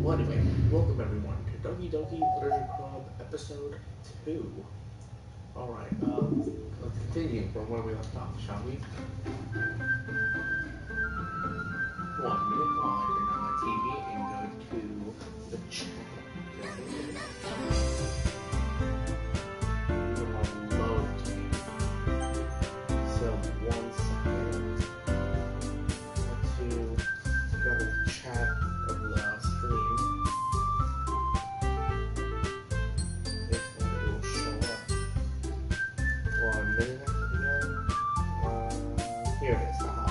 Well, anyway, welcome everyone to Doki-Doki Literature Club episode 2. Alright, let's continue from where we left off, shall we? 1 minute while I turn on my TV and go to the chat. We will load tape. So, 1 second. To go to the chat of the stream. If it will show up. 1 minute again. Here it is. Haha.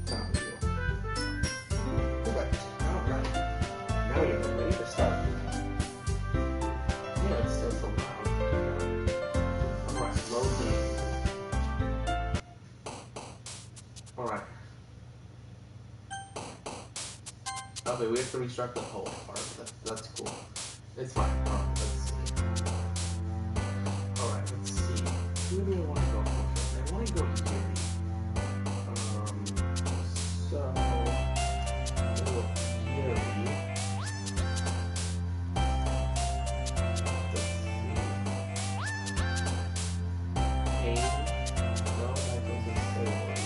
Found you. Perfect. Alright. Now you're ready to start. Yeah, it's still so loud. Alright, load me. Alright. Okay, we have to restart the whole part. That's cool. It's fine. Let's see. Alright, let's see. Who do I want to go for? I want to go here. So we'll go here. Let's see. Pain. No, that doesn't say one.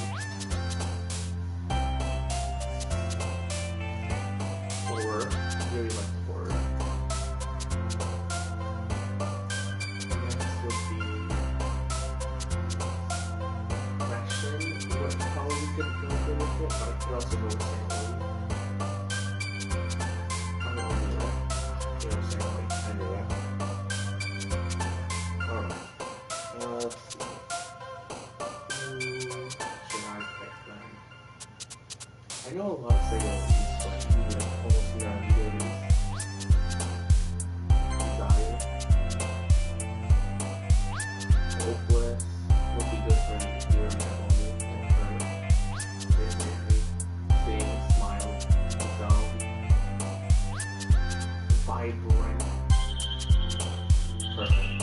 Horror. Really like horror. Next would be action. What probably could go with it, but I could also go with family. I'm not only that. Yeah, family. I knew that. Alright. Let's see. Who should I pick then? I know a lot of Sayori's, but you need like almost none of Yori's. Desire. Hopeless would be good for your family or her. Basically, seeing, smile, zone, vibrant. Perfect.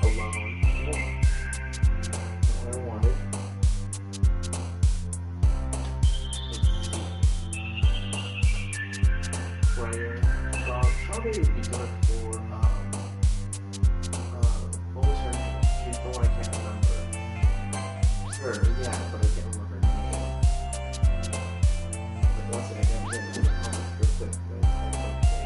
Alone. Yeah. What I wanted. Prayer. Probably would be good for, what was her name? She's the one I can't remember. Her, yeah, but I can't remember her name. But once again, I'm getting to the comments real quick, but I don't say,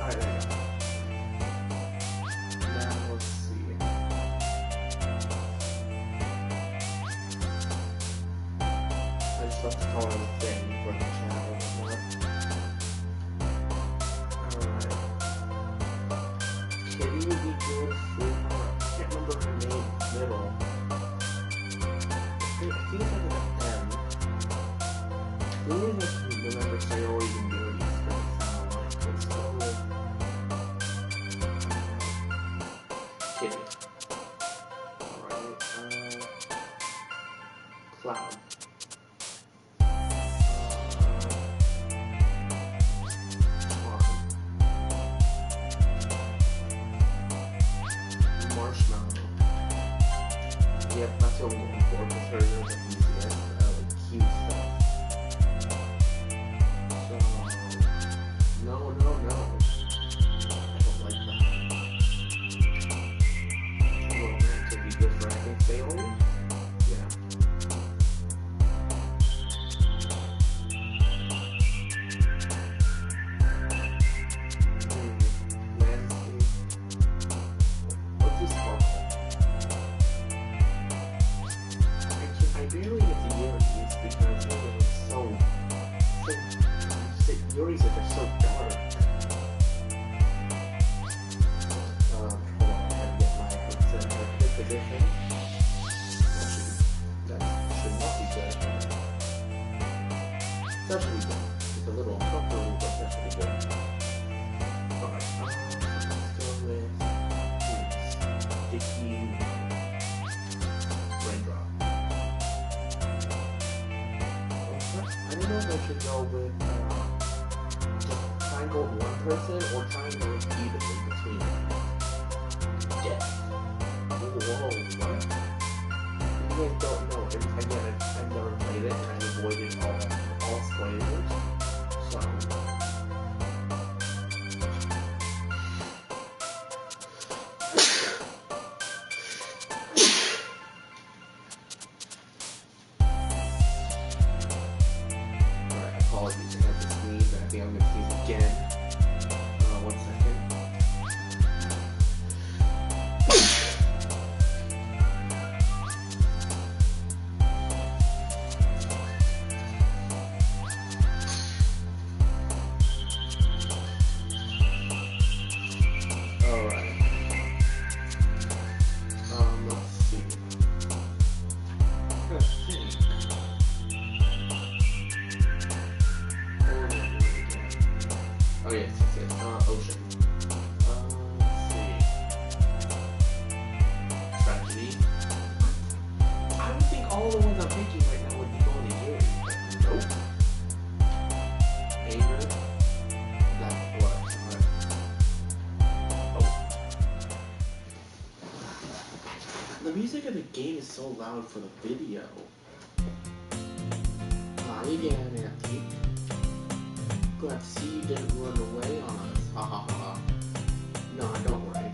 Alright, there you go. Now, let's see. I just left the color of the thing for the channel and whatnot. Alright. Kitty would be good for, I can't remember her name, middle. I think it's like an M. The only thing I can remember Sayori and Yuri is going to sound like. Let's go with Kitty. Alright, Cloud. Marshmallow. Yep, that's what I'm going for, because hers are the easiest, like cute stuff. So, no. I don't like that. Romantic would be good for, I think, Sayori? Yeah. Landscape. What's this called? I barely get to Yuri's because it's so Yuri's are just so dark. Hold on, I gotta get my headset in a good position. That should not be good. That should be good. It's a little uncomfortable, but that should be good. Alright, let's go with Sticky Raindrop. I don't know if I should go with and go with one person or try and go repeatedly between them. Yeah. Whoa, what? You guys don't know. Again, I've never played it and I've avoided all spoilers. So. Alright, apologies. I had to sneeze and I think I'm gonna sneeze again. 1 second. Alright. Let's see. Let's think. Oh yes, ocean. Let's see. Tragedy. I would think all the ones I'm thinking right now would be going to Yuri. Nope. Anger. That's what. Oh. The music of the game is so loud for the video. Hi again, Anthony. Glad to see you didn't run away on us. Ha ha ha. No, don't worry.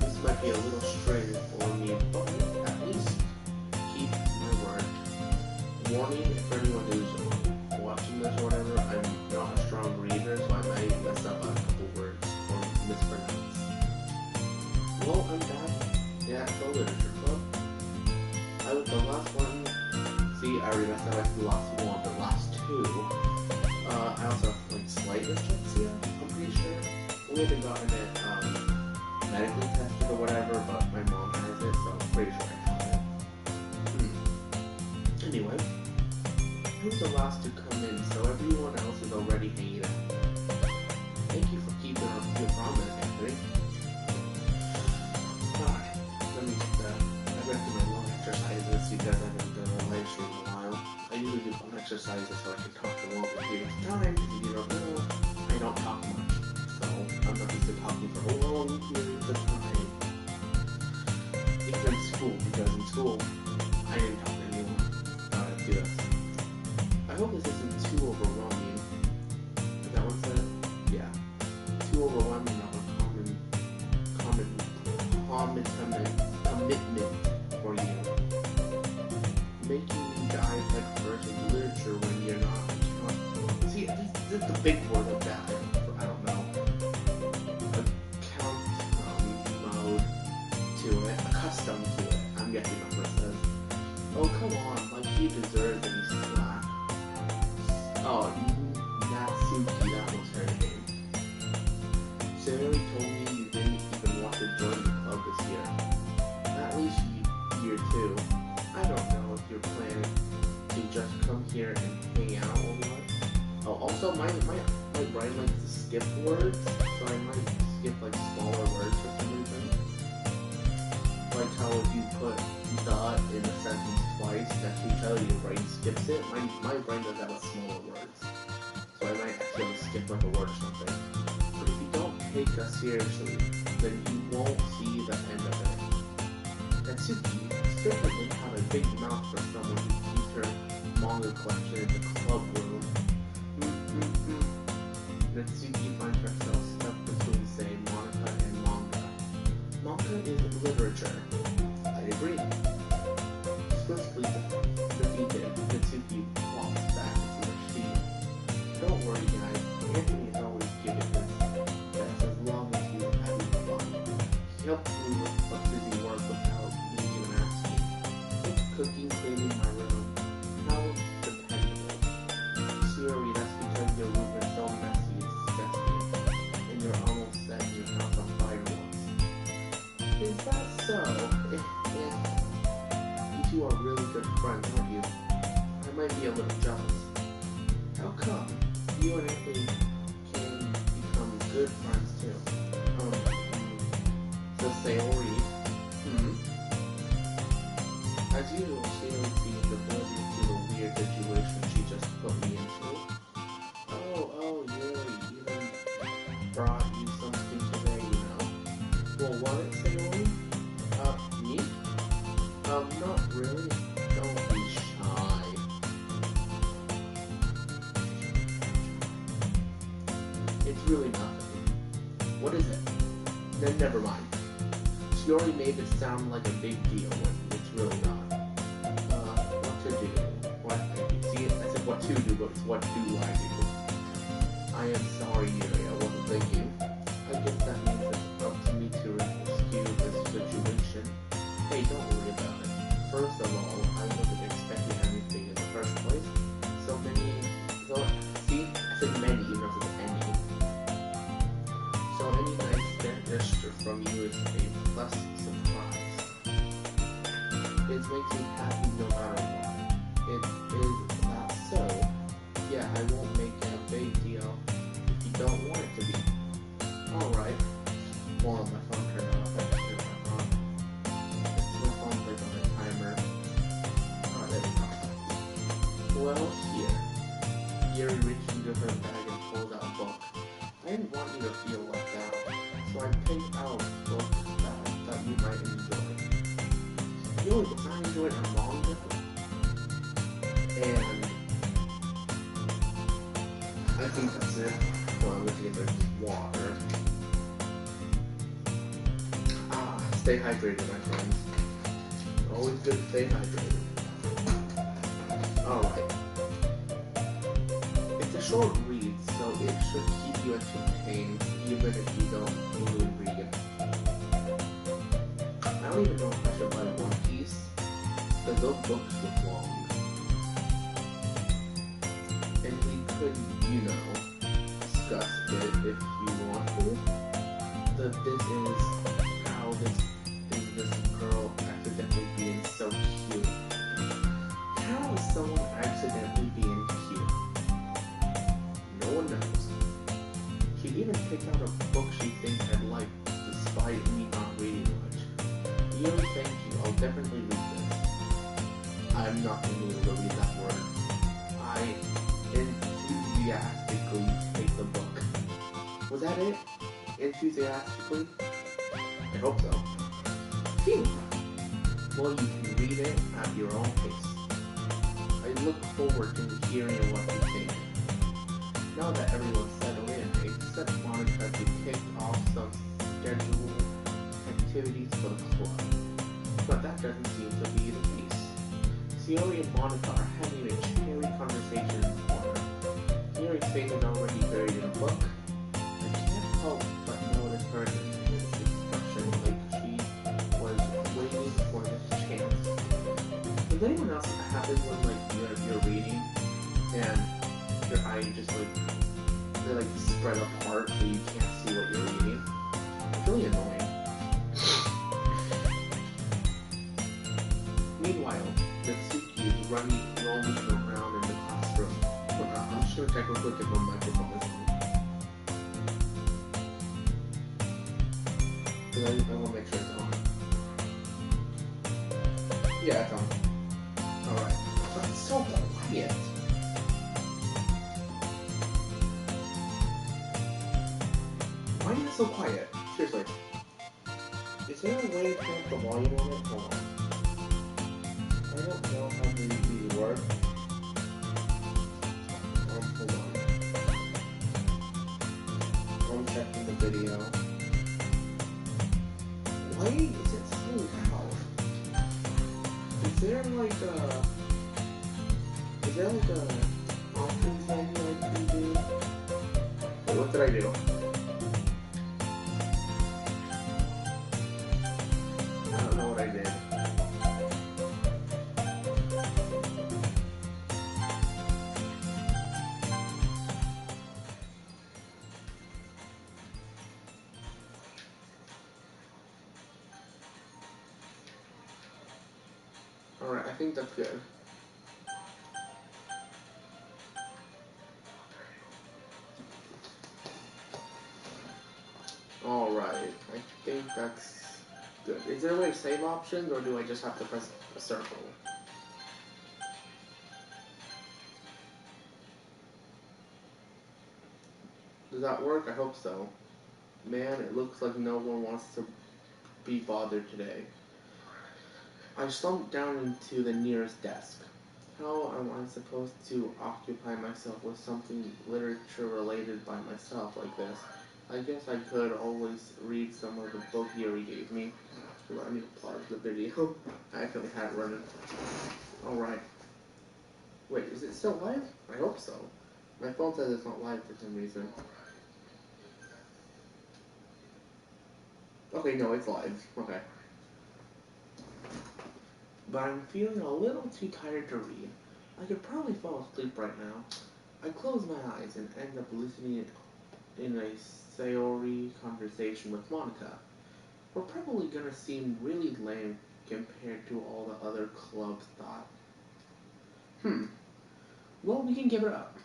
This might be a little strange for me, but at least keep my word. Warning for anyone who's watching this or whatever, I'm not a strong reader, so I might mess up a couple words or mispronounce. Well, I'm back. Yeah, the literature club. I was the last one. See, I already messed up. I was the last one, but last two. I also have like slight dyslexia, I'm pretty sure. We haven't gotten it medically tested or whatever, but my mom has it, so I'm pretty sure I have it. Anyway, who's the last to come in, so everyone else is already hanging out. Thank you for keeping up your promise, Anthony. Alright, let me just, I read through my long exercises because I haven't done a live stream in a while. I usually do fun exercises so I can talk for longer periods of time. If you don't know, I don't talk much, so I'm not used to talking for long periods of time. Even in school, because in school, I didn't talk to anyone to this. I hope this isn't too overwhelming. Is that what it said? Yeah. Too overwhelming of a commitment for you. Making you dive headfirst in literature when you're not see, this is the big word of that. I don't know. Account mode to it, accustomed to it. I'm guessing that's what it says. Oh come on, like he deserves any slack. Oh, Natsuki, that was her name. Sarah told me you didn't even want to join the club this year. At least year 2. I don't know if you're planning to just come here and hang out or what. Oh, also my brain likes to skip words, so I might skip like smaller words for some reason. Like how if you put the in a sentence twice next to each other, your brain skips it. My brain does that with smaller words, so I might actually skip like a word or something. But if you don't take us seriously, then you won't see the end of it. Natsuki certainly have a big mouth for someone who keeps her manga collection in the club room. Natsuki finds herself stuck between, say, Monica and manga. Manga is literature. I agree. Swiftly defeated, Natsuki walks back to her seat. Don't worry, guys. Anthony is always giving his best as long as you are having fun. He helps me with some busy work without me even asking. It's cooking, cleaning my room. How dependable. Siri, that's because your room is so messy and disgusting, and you're almost setting your house on fire once. Is that so? You two are really good friends, aren't you? I might be a little jealous. How come? You and Anthony can become good friends too. So Sayori. As usual, Sayori seems oblivious to the weird situation she just put me into. Oh, Yuri, even It's really nothing. What is it? Then never mind. She already made it sound like a big deal when it's really not. What to do? What I do? See, I said what to do, but it's what do I do? I am sorry, Yuri, I wasn't thinking. I guess that means it's up to me to rescue this situation. Hey, don't worry about it. First of all, I wasn't expecting anything in the first place. See, I said many, even though it's any. So any nice gesture from you is a plus surprise. It makes me happy no matter what. It is that so. Yeah, I won't make it a big deal if you don't want it to be. Alright. Hold on, my phone turned off. I just turned my phone. My phone plays on my timer. Alright, there we go. Well, here. Yuri reached into her bag and pulled out a book. I didn't want you to feel like that, so I picked out a book that I thought you might enjoy. The only books I enjoyed are manga, and I think that's it. Well, I'm looking at the water. Stay hydrated, my friends. Always good to stay hydrated. Alright. It's a short read, so it should keep you entertained, even if you don't really read it. I don't even know if I should buy One Piece, because those books look long. And we could, discuss it if you want to. This is how this girl accidentally being so cute. How is someone accidentally being cute? No one knows. She even picked out a book she thinks I'd like, despite me not reading much. Really, thank you. I'll definitely read this. I'm not going to be able to read that word. I enthusiastically take the book. Was that it? Enthusiastically? I hope so. Phew. Well, you can read it at your own pace. I look forward to hearing what you think. Now that everyone's settled in, except Monica to kick off some scheduled activities for the club. But that doesn't seem to be the case. Sayori and Monica are having a cheery conversation in the corner. Sayori's face is already buried in a book. I can't help but notice her expression like she was waiting for this chance. Does anyone else happen when you're reading and your eyes just they're spread apart so you can't see what you're reading? It's really annoying. Meanwhile, the Suki is rolling around in the classroom. I'm just gonna check real quick if my microphone is on. Because I want to make sure it's on. Yeah, it's on. Alright. But it's so quiet. Why is it so quiet? Seriously. Is there a way to turn up the volume on it? Hold on. I don't know how these work. Hold on. I'm checking the video. Why is it so loud? Is there a options menu I can do? Wait, what did I do? I don't know what I did. Alright, I think that's good. Alright, I think that's good. Is there a way to save options, or do I just have to press a circle? Does that work? I hope so. Man, it looks like no one wants to be bothered today. I slumped down into the nearest desk. How am I supposed to occupy myself with something literature related by myself like this? I guess I could always read some of the book he already gave me. Hold on, I need to pause the video. I actually had it running. Alright. Wait, is it still live? I hope so. My phone says it's not live for some reason. Okay, no, it's live. Okay. But I'm feeling a little too tired to read. I could probably fall asleep right now. I close my eyes and end up listening in a Sayori conversation with Monica. We're probably gonna seem really lame compared to all the other clubs thought. Well, we can give it up.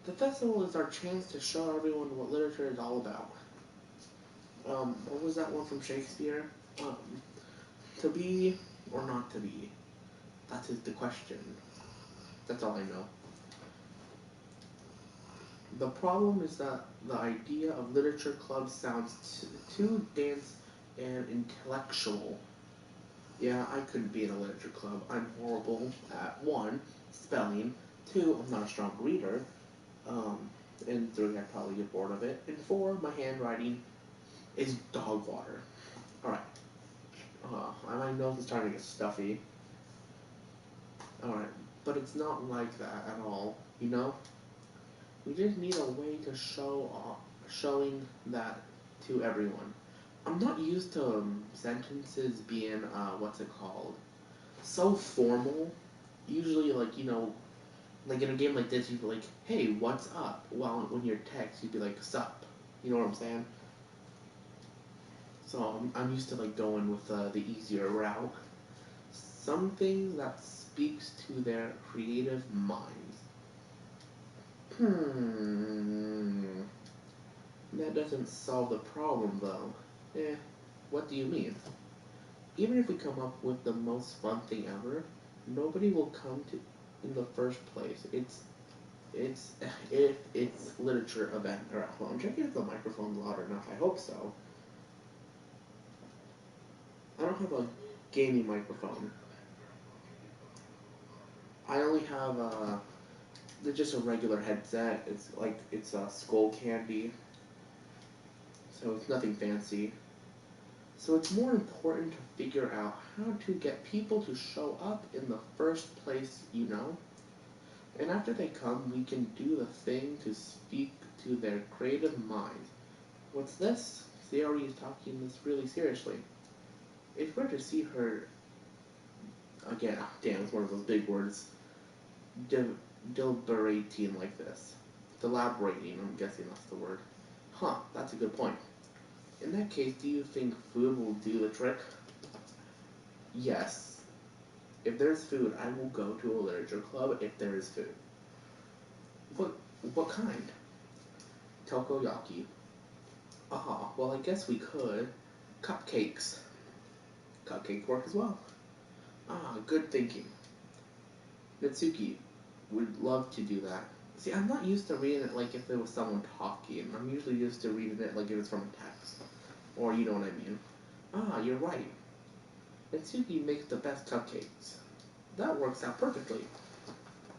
The festival is our chance to show everyone what literature is all about. What was that one from Shakespeare? Um, to be or not to be? That is the question. That's all I know. The problem is that the idea of literature clubs sounds too dense and intellectual. Yeah, I couldn't be in a literature club. I'm horrible at 1, spelling, 2, I'm not a strong reader, and 3, I'd probably get bored of it, and 4, my handwriting is dog water. Alright. My nose is starting to get stuffy. Alright, but it's not like that at all, you know? We just need a way to showing that to everyone. I'm not used to sentences being, what's it called? So formal. Usually, like, you know, like in a game like this, you'd be like, hey, what's up? Well, when you're text, you'd be like, sup. You know what I'm saying? So I'm used to, like, going with the easier route. Something that speaks to their creative minds. That doesn't solve the problem, though. What do you mean? Even if we come up with the most fun thing ever, nobody will come to in the first place. If it's literature event. Alright, hold on, I'm checking if the microphone's loud enough. I hope so. I don't have a gaming microphone. I only have just a regular headset. It's a Skull Candy, so it's nothing fancy. So it's more important to figure out how to get people to show up in the first place, you know? And after they come, we can do the thing to speak to their creative minds. What's this? Sayori is taking this really seriously. It's rare to see her, again, damn, it's one of those big words, deliberating like this. Deliberating, I'm guessing that's the word. Huh, that's a good point. In that case, do you think food will do the trick? Yes. If there's food, I will go to a literature club if there is food. What kind? Takoyaki. Ah, well, I guess we could. Cupcakes. Cupcakes work as well. Ah, good thinking. Mitsuki would love to do that. See, I'm not used to reading it like if there was someone talking. I'm usually used to reading it like if it's from a text. Or you know what I mean. Ah, you're right. Mitsuki makes the best cupcakes. That works out perfectly.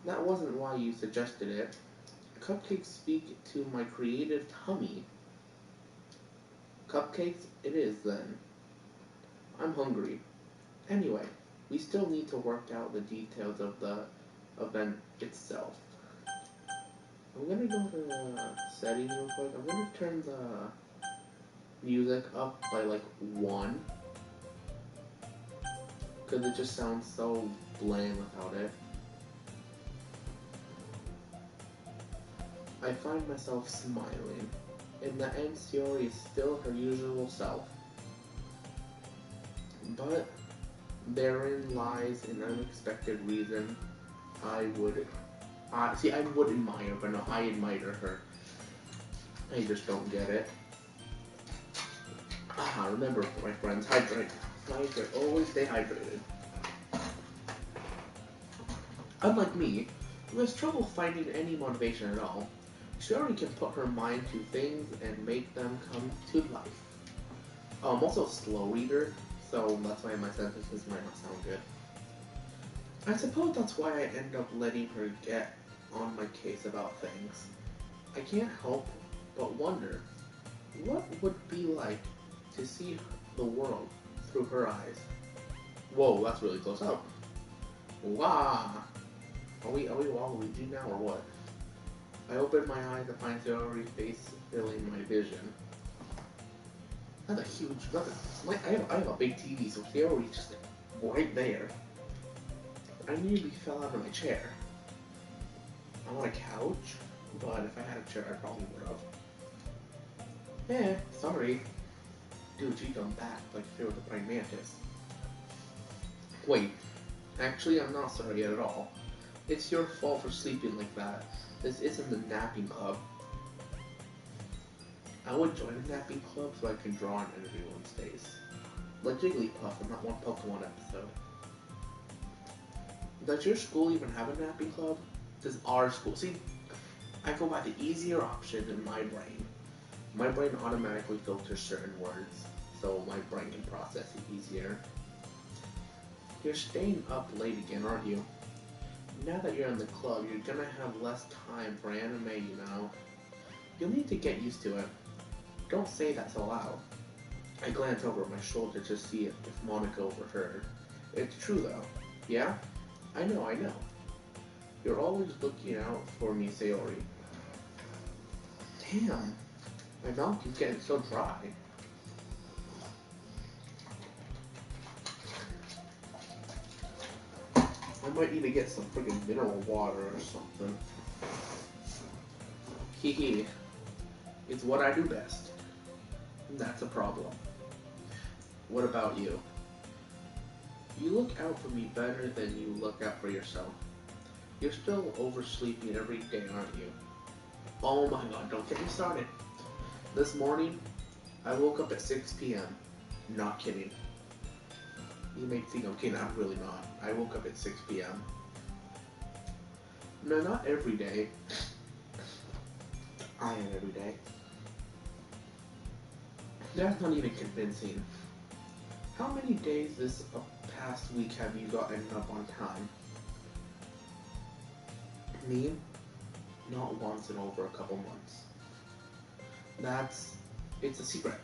That wasn't why you suggested it. Cupcakes speak to my creative tummy. Cupcakes it is, then. I'm hungry. Anyway, we still need to work out the details of the event itself. I'm gonna go to settings real quick. I'm gonna turn the music up by like 1. Because it just sounds so bland without it. I find myself smiling. In the end, Sayori is still her usual self. But therein lies an unexpected reason I would admire, but no, I admire her. I just don't get it. Remember, my friends, hydrate. Hydrate. Always stay hydrated. Unlike me, who has trouble finding any motivation at all, she already can put her mind to things and make them come to life. I'm also a slow reader, so that's why my sentences might not sound good. I suppose that's why I end up letting her get on my case about things. I can't help but wonder what would be like to see the world through her eyes. Whoa, that's really close up. Wow. Are we Waluigi now or what? I open my eyes to find Theory's face filling my vision. That's a huge. I have a big TV, so Theory's just right there. I nearly fell out of my chair. I want a couch, but if I had a chair, I probably would have. Sorry. Dude, she jumped back like if it was a praying mantis. Wait, actually, I'm not sorry at all. It's your fault for sleeping like that. This isn't the napping club. I would join a napping club so I can draw on everyone's face. Like Jigglypuff in that one Pokemon episode. Does your school even have a napping club? Does our school? See, I go by the easier option in my brain. My brain automatically filters certain words, so my brain can process it easier. You're staying up late again, aren't you? Now that you're in the club, you're gonna have less time for anime, you know. You'll need to get used to it. Don't say that so loud. I glance over my shoulder to see if Monica overheard. It's true though. Yeah? I know. You're always looking out for me, Sayori. Damn. My mouth keeps getting so dry. I might need to get some freaking mineral water or something. Hee. It's what I do best. That's a problem. What about you? You look out for me better than you look out for yourself. You're still oversleeping every day, aren't you? Oh my god, don't get me started. This morning, I woke up at 6 p.m. Not kidding. You may think I'm kidding, I'm really not. I woke up at 6 p.m. No, not every day. I am every day. That's not even convincing. How many days this past week have you gotten up on time? Me? Not once in over a couple months. It's a secret.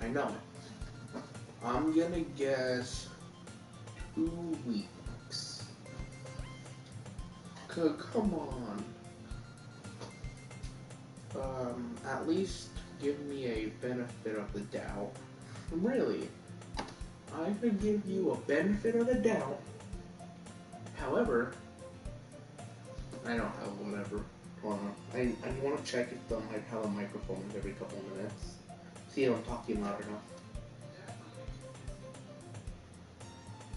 I know it. I'm gonna guess 2 weeks. Come on. At least give me a benefit of the doubt. Really? I could give you a benefit of the doubt. However, I don't have whatever. Hold on. I want to check if how the microphone is every couple of minutes. See if I'm talking loud enough.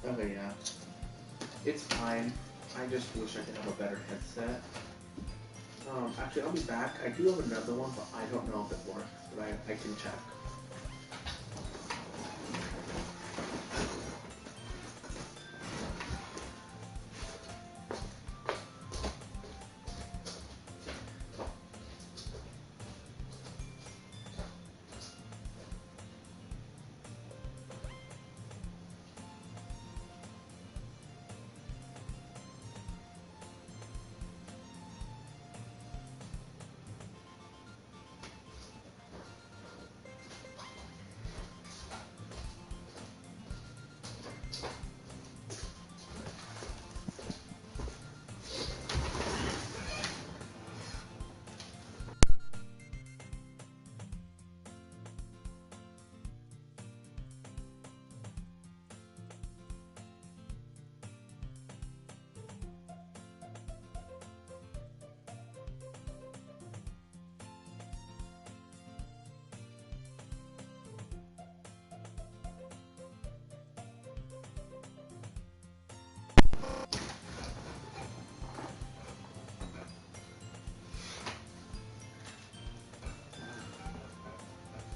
Okay, yeah. It's fine. I just wish I could have a better headset. Actually, I'll be back. I do have another one, but I don't know if it works. But I can check.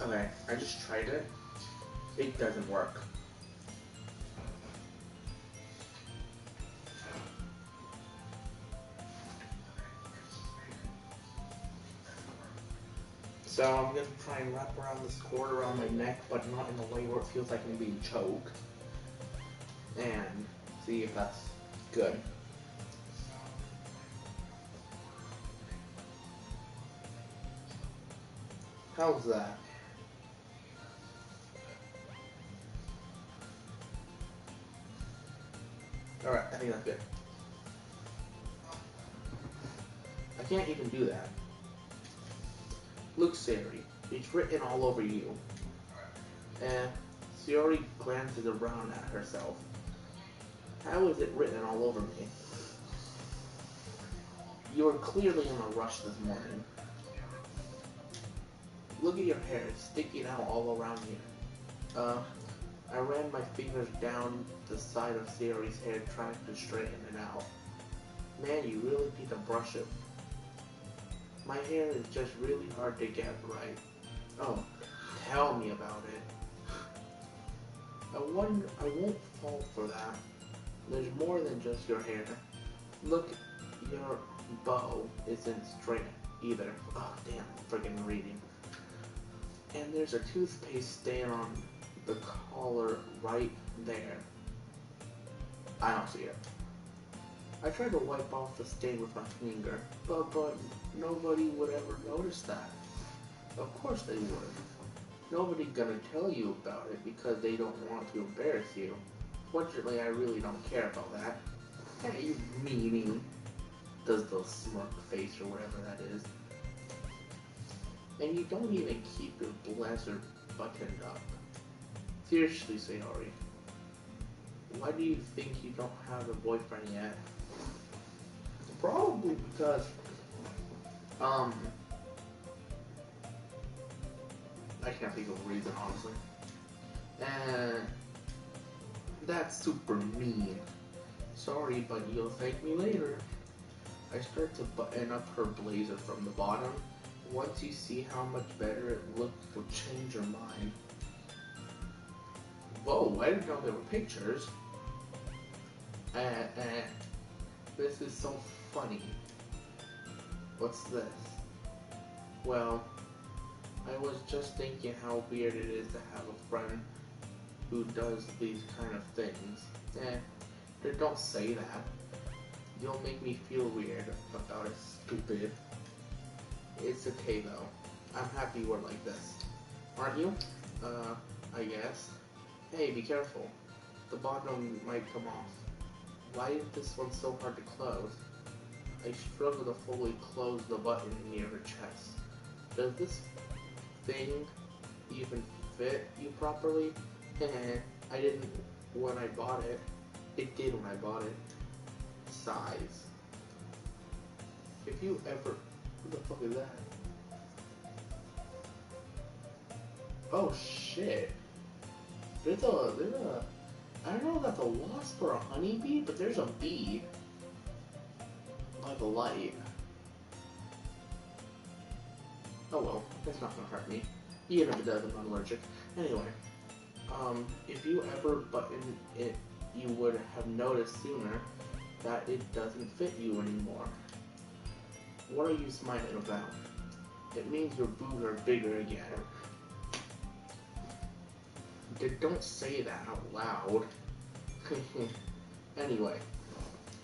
Okay, I just tried it. It doesn't work. So I'm gonna try and wrap around this cord around my neck, but not in a way where it feels like I'm being choked. And see if that's Good. How's that? Alright, I think that's good. I can't even do that. Look, Sayori, it's written all over you. And Sayori glances around at herself. How is it written all over me? You were clearly in a rush this morning. Look at your hair, it's sticking out all around here. I ran my fingers down the side of Sayori's hair trying to straighten it out. Man, you really need to brush it. My hair is just really hard to get right. Oh, tell me about it. I won't fall for that. There's more than just your hair. Look, your bow isn't straight either. Oh, damn, friggin' reading. And there's a toothpaste stain on the collar right there. I don't see it. I tried to wipe off the stain with my finger, but nobody would ever notice that. Of course they would. Nobody's gonna tell you about it because they don't want to embarrass you. Fortunately, I really don't care about that. Hey, you meanie. Does the smirk face or whatever that is. And you don't even keep your blazer buttoned up. Seriously, Sayori. Why do you think you don't have a boyfriend yet? Probably because, I can't think of a reason, honestly. And that's super mean. Sorry, but you'll thank me later. I start to button up her blazer from the bottom. Once you see how much better it looks, you'll change your mind. Whoa, I didn't know there were pictures. This is so funny. What's this? Well, I was just thinking how weird it is to have a friend who does these kind of things. Don't say that. You'll make me feel weird about it, stupid. It's okay though. I'm happy we're like this. Aren't you? I guess. Hey, be careful. The bottom might come off. Why is this one so hard to close? I struggle to fully close the button near her chest. Does this thing even fit you properly? I didn't when I bought it. It did when I bought it. Size. If you ever... Who the fuck is that? Oh shit. There's a... I don't know if that's a wasp or a honeybee, but there's a bee. By the light. Oh well, that's not gonna hurt me. Even if it does, I'm not allergic. Anyway, if you ever button it, you would have noticed sooner that it doesn't fit you anymore. What are you smiling about? It means your boobs are bigger again. Don't say that out loud. Anyway,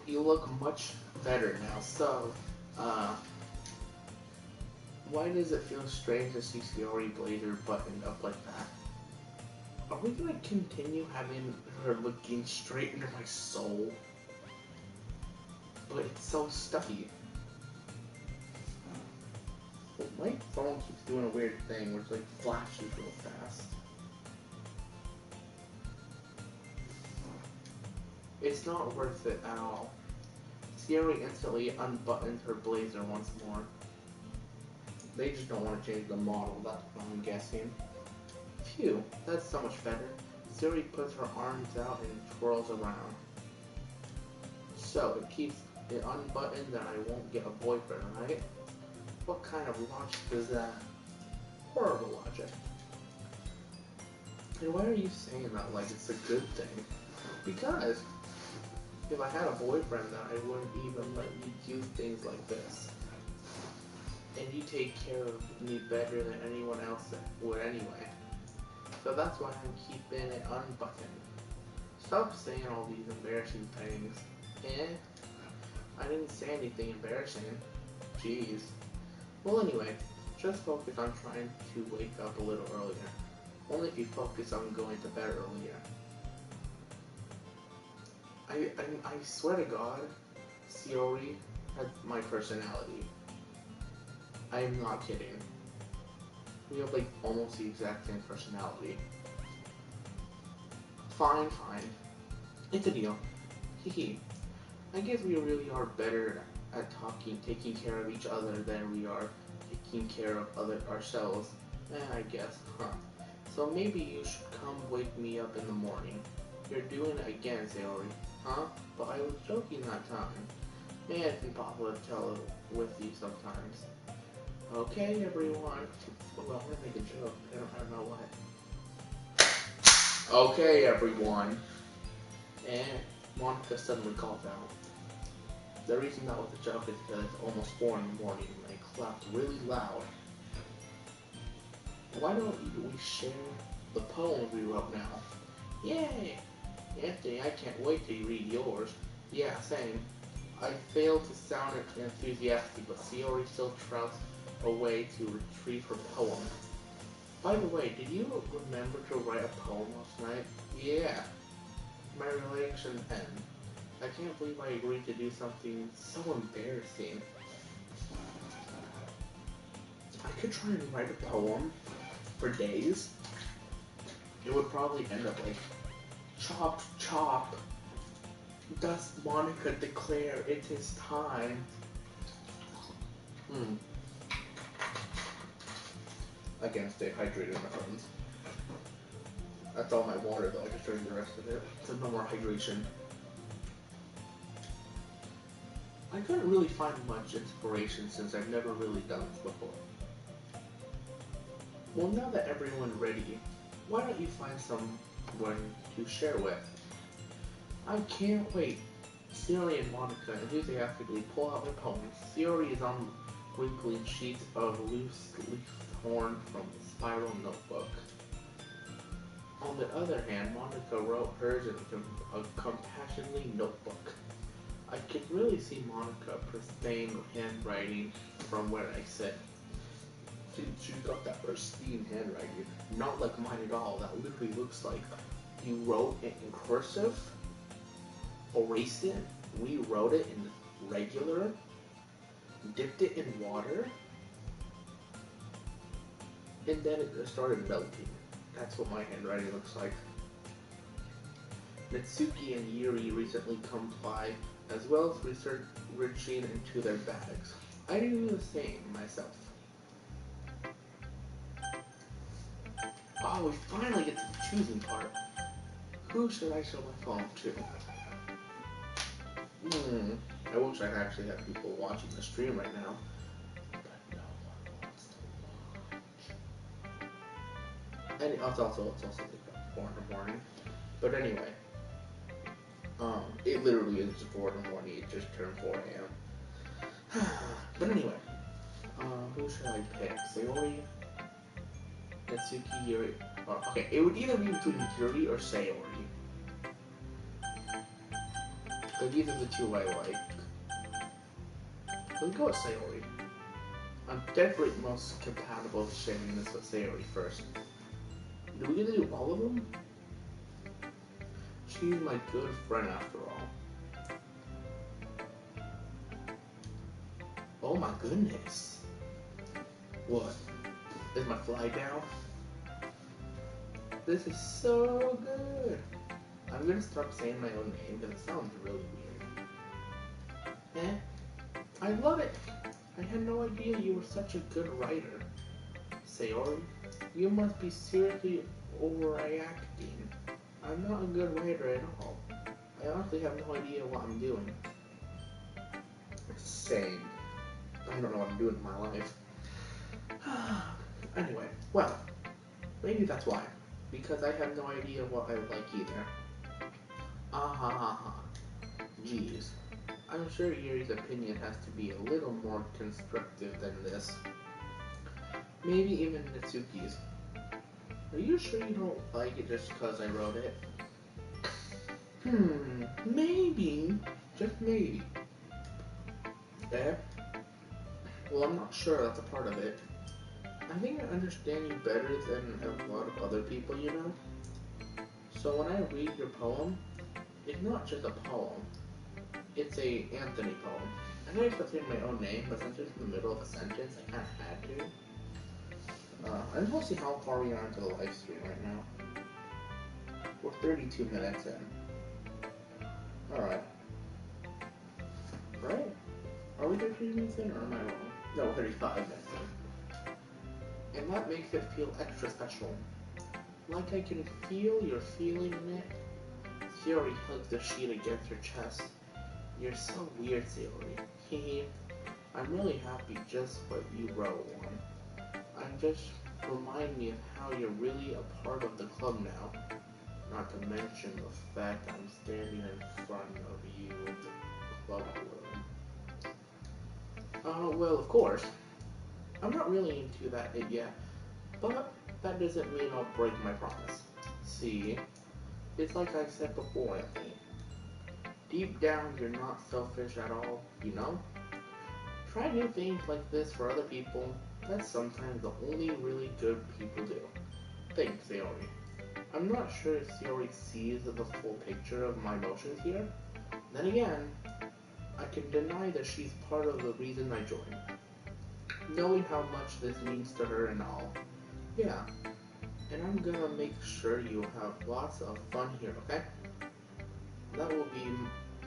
you look much better now, so, why does it feel strange to see Sayori blazer buttoned up like that? Are we gonna continue having her looking straight into my soul? But it's so stuffy. Well, my phone keeps doing a weird thing where it's like flashes real fast. It's not worth it at all. Sayori instantly unbuttons her blazer once more. They just don't want to change the model, that's what I'm guessing. Phew, that's so much better. Sayori puts her arms out and twirls around. So, it keeps it unbuttoned that I won't get a boyfriend, right? What kind of logic is that? Horrible logic. And why are you saying that like it's a good thing? Because if I had a boyfriend, then I wouldn't even let you do things like this. And you take care of me better than anyone else would anyway. So that's why I'm keeping it unbuttoned. Stop saying all these embarrassing things. Eh, I didn't say anything embarrassing. Jeez. Well, anyway, just focus on trying to wake up a little earlier. Only if you focus on going to bed earlier. I swear to God, Sayori has my personality. I am not kidding. We have like almost the exact same personality. Fine. It's a deal. Hehe. I guess we really are better at taking care of each other than we are taking care of ourselves. I guess, huh? So maybe you should come wake me up in the morning. You're doing it again, Sayori. Huh? But I was joking that time. Man, it's impossible to tell with you sometimes. Okay, everyone. Well, I'm gonna make a joke. I don't know what. Okay, everyone. And Monica suddenly called out. The reason that was a joke is because it's almost 4 in the morning and I clapped really loud. Why don't we share the poems we wrote now? Yay! Anthony, I can't wait to read yours. Yeah, same. I failed to sound enthusiastic, but Sayori still trouts a way to retrieve her poem. By the way, did you remember to write a poem last night? Yeah. My reaction pen. I can't believe I agreed to do something so embarrassing. I could try and write a poem for days. It would probably end up like, chop, chop. Thus Monica declare it is time. I can't stay hydrated, my friends. That's all my water though, I just drank the rest of it. So no more hydration. I couldn't really find much inspiration since I've never really done this before. Well, now that everyone's ready, why don't you find someone to share with? I can't wait. Sayori and Monica enthusiastically pull out their poems. Sayori is on wrinkling sheets of loose leaf torn from the spiral notebook. On the other hand, Monica wrote hers in a compassionately notebook. I could really see Monica pristine handwriting from where I sit. She's got that pristine handwriting, not like mine at all. That literally looks like you wrote it in cursive, erased it, rewrote it in regular, dipped it in water, and then it just started melting. That's what my handwriting looks like. Natsuki and Yuri recently come by, as well as reaching into their bags. I do the same myself. Oh, we finally get to the choosing part. Who should I show my phone to? I wish I actually had people watching the stream right now. But no one wants to watch. And it's also like 4 in the morning. But anyway. It literally is 4 in the morning, it just turned 4 a.m. But anyway. Who should I pick? Sayori? Natsuki, Yuri. Okay, it would either be between Yuri or Sayori. Because these are the two I like. Let's go with Sayori. I'm definitely most compatible with sharing this with Sayori first. Do we get to do all of them? She's my good friend after all. Oh my goodness. What? Is my fly down? This is so good. I'm gonna stop saying my own name because it sounds really weird. I love it. I had no idea you were such a good writer. Sayori, you must be seriously overreacting. I'm not a good writer at all. I honestly have no idea what I'm doing. Same. I don't know what I'm doing in my life. Anyway, well, maybe that's why. Because I have no idea what I like either. Jeez. I'm sure Yuri's opinion has to be a little more constructive than this. Maybe even Natsuki's. Are you sure you don't like it just because I wrote it? Maybe. Just maybe. Eh? Well, I'm not sure that's a part of it. I think I understand you better than a lot of other people, you know? So when I read your poem, it's not just a poem. It's a Anthony poem. I know it's saying my own name, but since it's in the middle of a sentence, I kind of had to. I just want to see how far we are into the live stream right now. We're 32 minutes in. Alright. Right? Are we 32 minutes in, or am I wrong? No, 35 minutes in. And that makes it feel extra special. Like I can feel you're feeling it. Sayori hugs the sheet against her chest. You're so weird, Sayori. Hehe. I'm really happy just what you wrote on. I'm just remind me of how you're really a part of the club now. Not to mention the fact I'm standing in front of you in the club room. Well, of course. I'm not really into that yet, but that doesn't mean I'll break my promise. See, it's like I said before, Anthony. Deep down, you're not selfish at all, you know? Try new things like this for other people. That's sometimes the only really good people do. Thanks, Sayori. I'm not sure if Sayori sees the full picture of my emotions here. Then again, I can deny that she's part of the reason I joined. Knowing how much this means to her and all. Yeah, and I'm gonna make sure you have lots of fun here, okay? That will be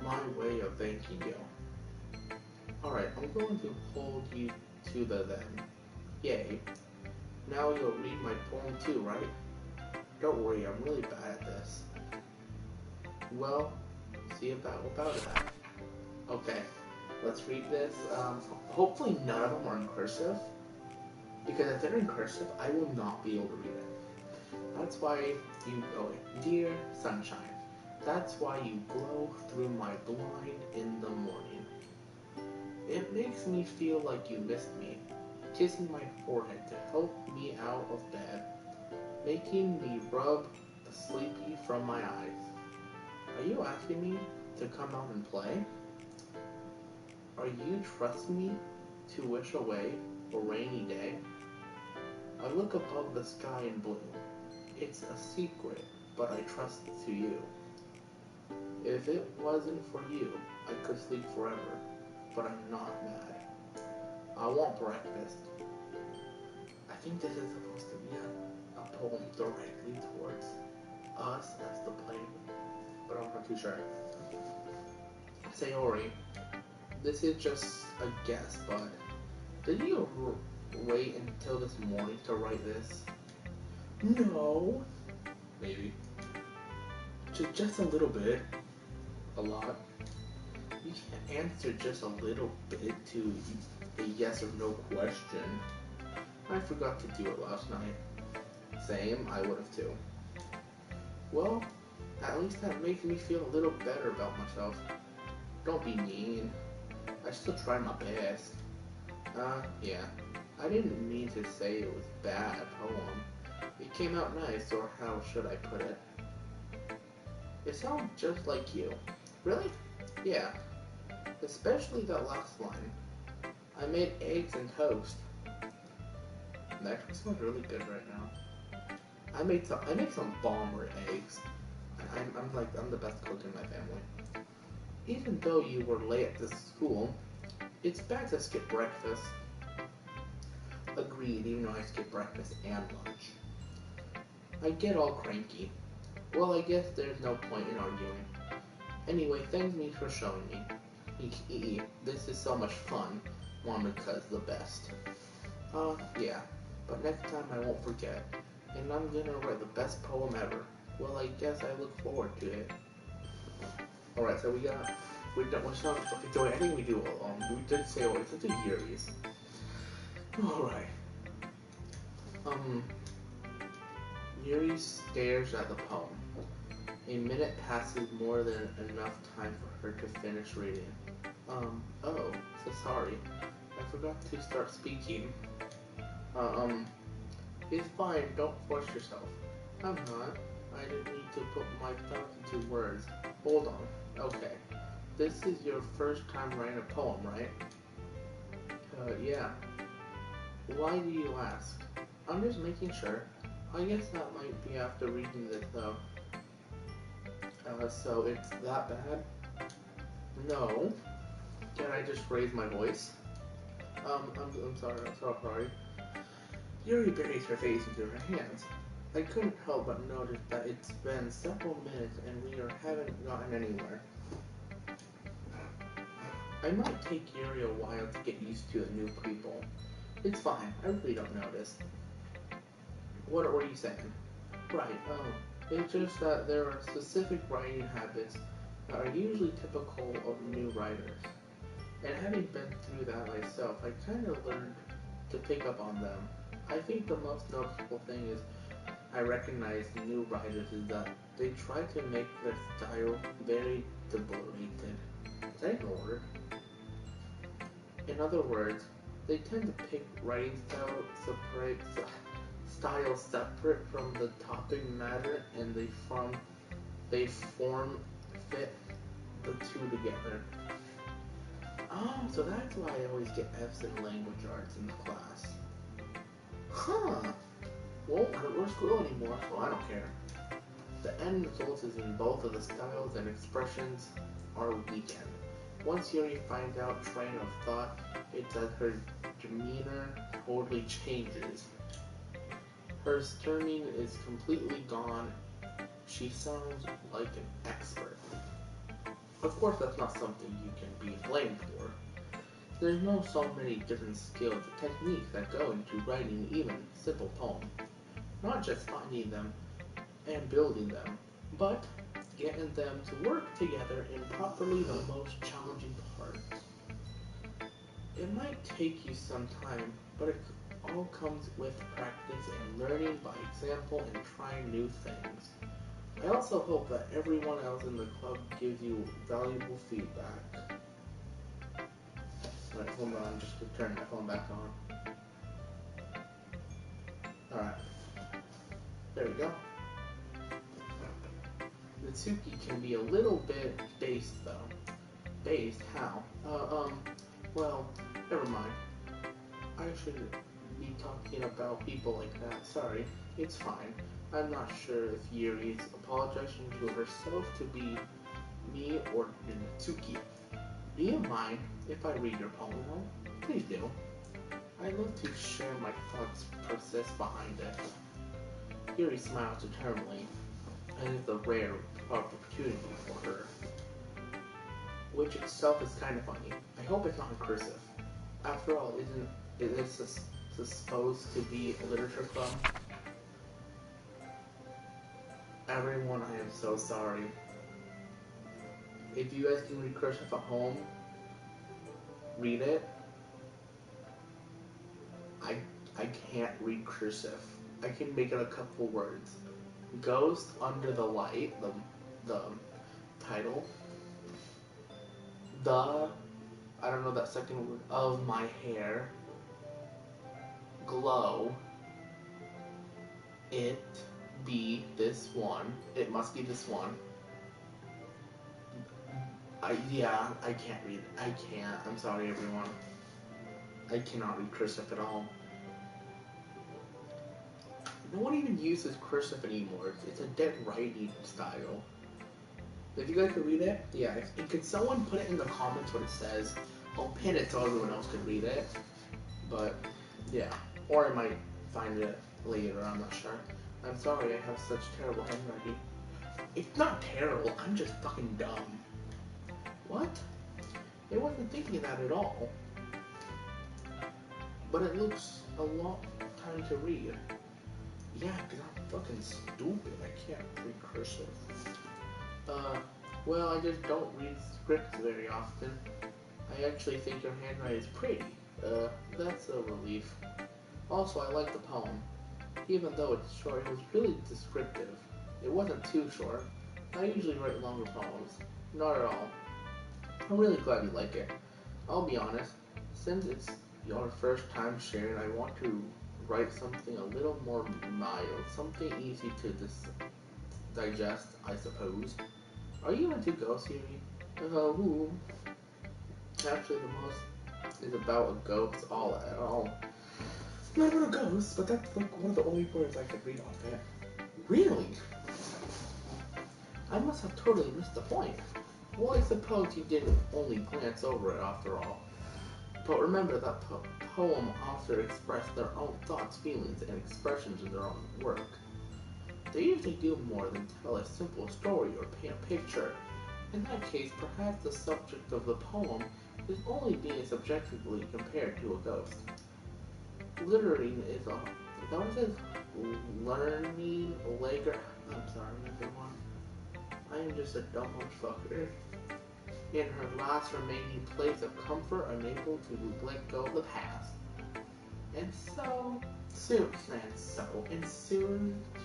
my way of thanking you. Alright, I'm going to hold you to the then. Yay. Now you'll read my poem too, right? Don't worry, I'm really bad at this. Well, see about that. Okay, let's read this. Hopefully none of them are in cursive, because if they're in cursive, I will not be able to read it. That's why you, dear sunshine, that's why you glow through my blind in the morning. It makes me feel like you missed me, kissing my forehead to help me out of bed, making me rub the sleepy from my eyes. Are you asking me to come out and play? Are you trusting me to wish away a rainy day? I look above the sky in blue. It's a secret, but I trust to you. If it wasn't for you, I could sleep forever, but I'm not mad. I want breakfast. I think this is supposed to be a poem directly towards us as the player, but I'm not too sure. Sayori, this is just a guess, but did you wait until this morning to write this? No. Maybe. Just a little bit. A lot. You can't answer just a little bit to a yes or no question. I forgot to do it last night. Same, I would have too. Well, at least that makes me feel a little better about myself. Don't be mean. I still try my best. Yeah. I didn't mean to say it was bad poem. It came out nice, or how should I put it? It sounds just like you. Really? Yeah. Especially that last line. I made eggs and toast. That actually smells really good right now. I make some bomber eggs. I'm the best cook in my family. Even though you were late at this school, it's bad to skip breakfast. Agreed, even though I skip breakfast and lunch. I get all cranky. Well, I guess there's no point in arguing. Anyway, thanks me for showing me. This is so much fun. Monika's the best. Yeah. But next time I won't forget. And I'm gonna write the best poem ever. Well, I guess I look forward to it. Alright, so we're done with some, okay, so I think we did say, let's do Yuri's. Alright. Yuri stares at the poem. A minute passes more than enough time for her to finish reading. Oh, so sorry. I forgot to start speaking. It's fine, don't force yourself. I'm not. I didn't need to put my thoughts into words. Hold on. Okay. this is your first time writing a poem, right? Yeah. Why do you ask? I'm just making sure. I guess that might be after reading this, though. So it's that bad? No. Can I just raise my voice? I'm sorry, I'm so sorry. Yuri buries her face into her hands. I couldn't help but notice that it's been several minutes and we haven't gotten anywhere. I might take Yuri a while to get used to the new people. It's fine, I really don't notice. What were you saying? Right, it's just that there are specific writing habits that are usually typical of new writers. And having been through that myself, I kind of learned to pick up on them. I think the most noticeable thing is I recognize new writers is that they try to make their style very deliberated. Is that in order? In other words, they tend to pick writing style separate from the topic matter, and they form fit the two together. Oh, so that's why I always get F's in language arts in the class. Huh. Well, I don't go to school anymore, so I don't care. The end result is in both of the styles and expressions are weakened. Once Yuri finds out train of thought, it's that her demeanor totally changes. Her sternum is completely gone. She sounds like an expert. Of course, that's not something you can be blamed for. There's so many different skills and techniques that go into writing even simple poems. Not just finding them and building them, but getting them to work together in properly the most challenging part. It might take you some time, but it all comes with practice and learning by example and trying new things. I also hope that everyone else in the club gives you valuable feedback. Alright, hold on, just to turn my phone back on. Alright, there we go. Mitsuki can be a little bit based though. Based? How? Well, never mind. I shouldn't be talking about people like that. Sorry, it's fine. I'm not sure if Yuri is apologizing to herself to be me or Mitsuki. Do you mind if I read your poem though? Please do. I love to share my thoughts process behind it. Yuri smiles determinedly, and it's a rare opportunity for her. Which itself is kind of funny. I hope it's not in cursive. After all, isn't this supposed to be a literature club? Everyone, I am so sorry. If you guys can read cursive at home, read it. I can't read cursive. I can make it a couple words. Ghost under the light, the title. I don't know that second word, of my hair. Glow. It be this one. It must be this one. I can't read it. I can't. I'm sorry, everyone. I cannot read cursive at all. No one even uses cursive anymore. It's a dead writing style. If you guys could read it, yeah. Could someone put it in the comments what it says? I'll pin it so everyone else can read it. But, yeah. Or I might find it later, I'm not sure. I'm sorry I have such terrible handwriting. It's not terrible, I'm just fucking dumb. What? I wasn't thinking that at all. But it looks a long time to read. Yeah, because I'm fucking stupid. I can't read cursive. Well, I just don't read scripts very often. I actually think your handwriting is pretty. That's a relief. Also, I like the poem. Even though it's short, it was really descriptive. It wasn't too short. I usually write longer poems. Not at all. I'm really glad you like it. I'll be honest, since it's your first time sharing, I want to write something a little more mild, something easy to digest, I suppose. Are you into ghosts, Yuri? Who actually the most is about a ghost all at all. Not about a ghost, but that's like one of the only words I could read off it. Really? I must have totally missed the point. Well, I suppose you didn't only glance over it after all. But remember that poem authors express their own thoughts, feelings, and expressions in their own work. They usually do more than tell a simple story or paint a picture. In that case, perhaps the subject of the poem is only being subjectively compared to a ghost. Littering is a... That was his learning lager... I'm sorry, everyone. I am just a dumb motherfucker. In her last remaining place of comfort, unable to let go of the past. And soon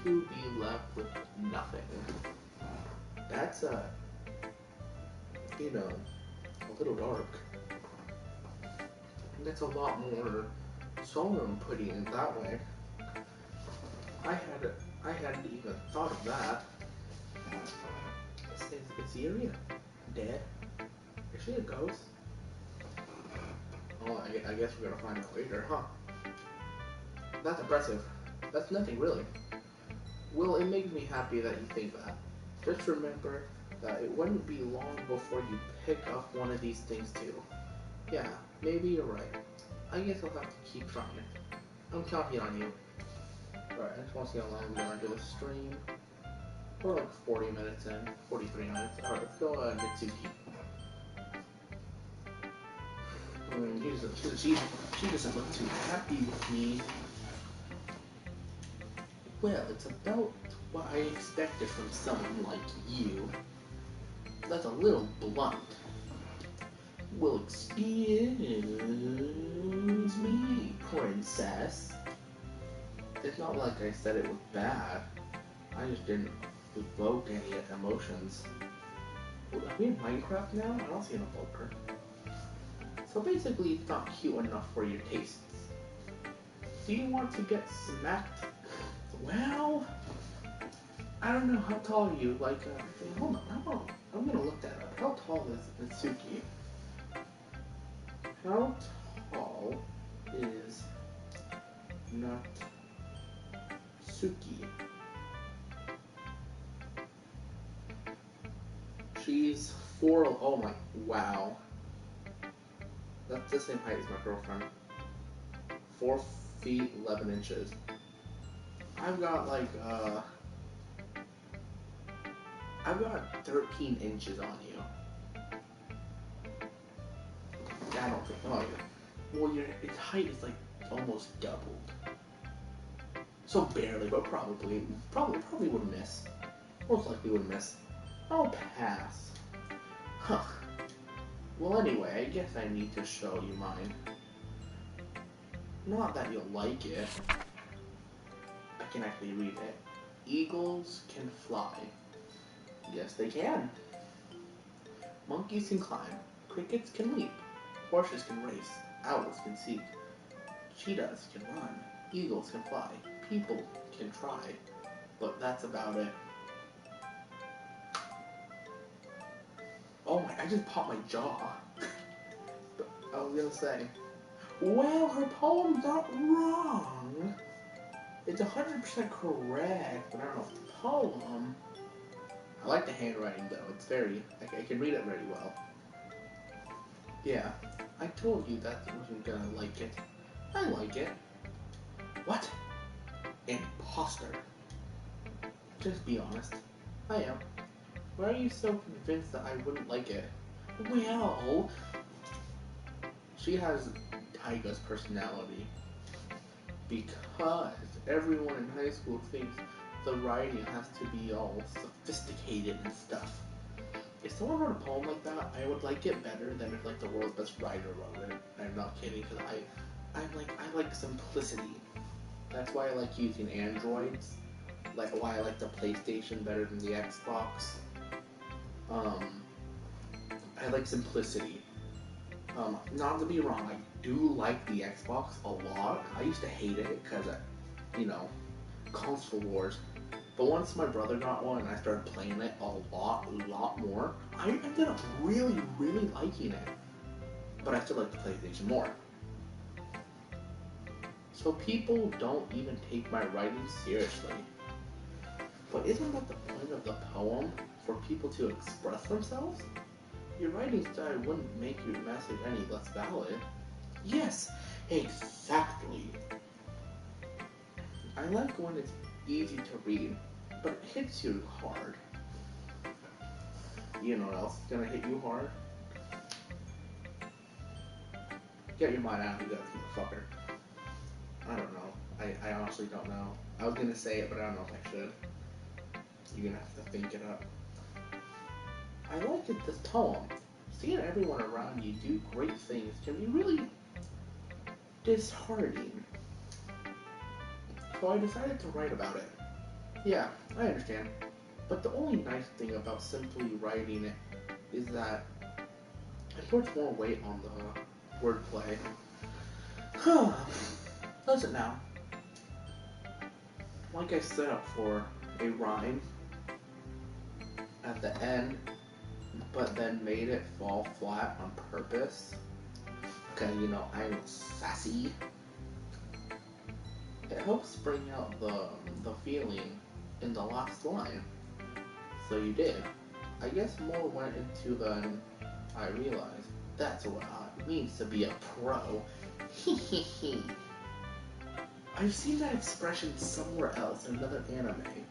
to be left with nothing. That's a little dark. That's a lot more solemn putting it that way. I hadn't even thought of that. Is Iria dead? Is she a ghost? Oh, I guess we're gonna find out later, huh? That's impressive. That's nothing really. Well, it makes me happy that you think that. Just remember that it wouldn't be long before you pick up one of these things too. Yeah, maybe you're right. I guess I'll have to keep trying. I'm counting on you. Alright, I just want to see how long we're going to do this stream. We're like 40 minutes in, 43 minutes. Alright, let's go Mitsuki. She doesn't look too happy with me. Well, it's about what I expected from someone like you. That's a little blunt. Well, excuse me, princess. It's not like I said it was bad. I just didn't evoke any emotions. Are we in Minecraft now? I don't see an evoker. So basically, it's not cute enough for your tastes. Do you want to get smacked? Well, I don't know. How tall are you? Like, hold on. I'm gonna look that up. How tall is Mitsuki? How tall is Natsuki? She's 4. Oh my, wow. That's the same height as my girlfriend. 4 feet 11 inches. I've got like I've got 13 inches on you. I don't think. Oh yeah. Well, its height is like almost doubled. So barely, but probably would miss. Most likely would miss. I'll pass. Huh. Well, anyway, I guess I need to show you mine. Not that you'll like it. I can actually read it. Eagles can fly. Yes, they can. Monkeys can climb. Crickets can leap. Horses can race. Owls can seek. Cheetahs can run. Eagles can fly. People can try. But that's about it. Oh my, I just popped my jaw. I was gonna say, well, her poem's not wrong. It's 100% correct, but I don't know if the poem... I like the handwriting though, it's very... I can read it very well. Yeah, I told you that you wasn't gonna like it. I like it. What? Imposter. Just be honest. I am. Why are you so convinced that I wouldn't like it? Well... She has Taiga's personality. Because everyone in high school thinks the writing has to be all sophisticated and stuff. If someone wrote a poem like that, I would like it better than if like the world's best writer wrote it. I'm not kidding, because I like simplicity. That's why I like using Androids. Like why I like the PlayStation better than the Xbox. I like simplicity. Not to be wrong, I do like the Xbox a lot. I used to hate it because, console wars. But once my brother got one and I started playing it a lot more, I ended up really liking it. But I still like the PlayStation more. So people don't even take my writing seriously. But isn't that the point of the poem? For people to express themselves? Your writing style wouldn't make your message any less valid. Yes, exactly. I like when it's easy to read, but it hits you hard. You know what else is gonna hit you hard? Get your mind out of you guys, motherfucker. I don't know. I honestly don't know. I was gonna say it, but I don't know if I should. You're gonna have to think it up. I like it, this poem. Seeing everyone around you do great things can be really disheartening. So I decided to write about it. Yeah, I understand. But the only nice thing about simply writing it is that it puts more weight on the wordplay. Listen now. Like I set up for a rhyme at the end, but then made it fall flat on purpose. Because, you know, I'm sassy. It helps bring out the feeling in the last line. So you did. I guess more went into than I realized. That's what it means to be a pro. I've seen that expression somewhere else in another anime.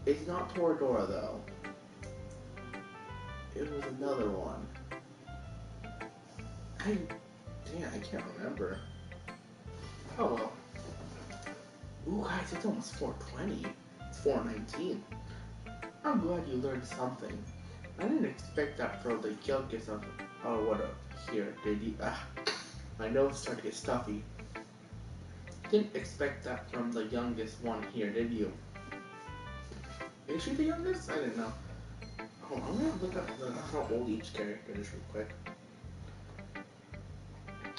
It's not Toradora though. It was another one. I can't remember. Oh well. Ooh guys, it's almost 4:20. It's 4:19. I'm glad you learned something. I didn't expect that from the youngest of what up here, did you? My nose started to get stuffy. Didn't expect that from the youngest one here, did you? Is she the youngest? I didn't know. Hold on, I'm gonna look up how old each character is real quick.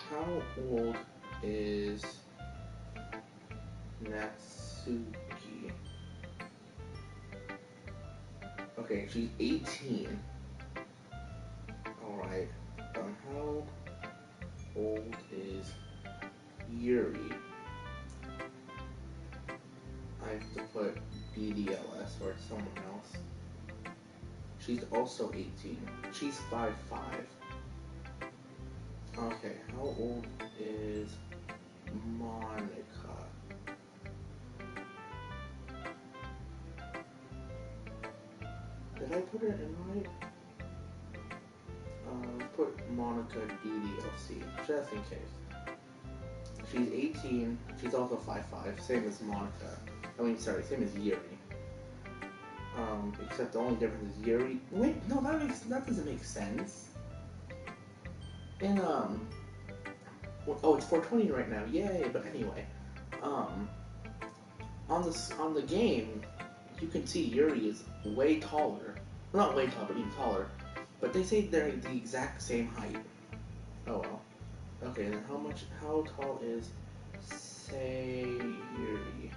How old is Natsuki? Okay, she's 18. Alright. How old is Yuri? I have to put DDLS or someone else. She's also 18. She's 5'5". Okay, how old is Monica? Did I put it in right? Put Monica DDLC, just in case. She's 18, she's also 5'5", same as Monica. Same as Yuri. Except the only difference is Yuri. Wait, no, that doesn't make sense. And oh, it's 4:20 right now. Yay! But anyway, on the game, you can see Yuri is way taller. Well, not way taller, but even taller. But they say they're the exact same height. Oh well. Okay, then how tall is Sayuri?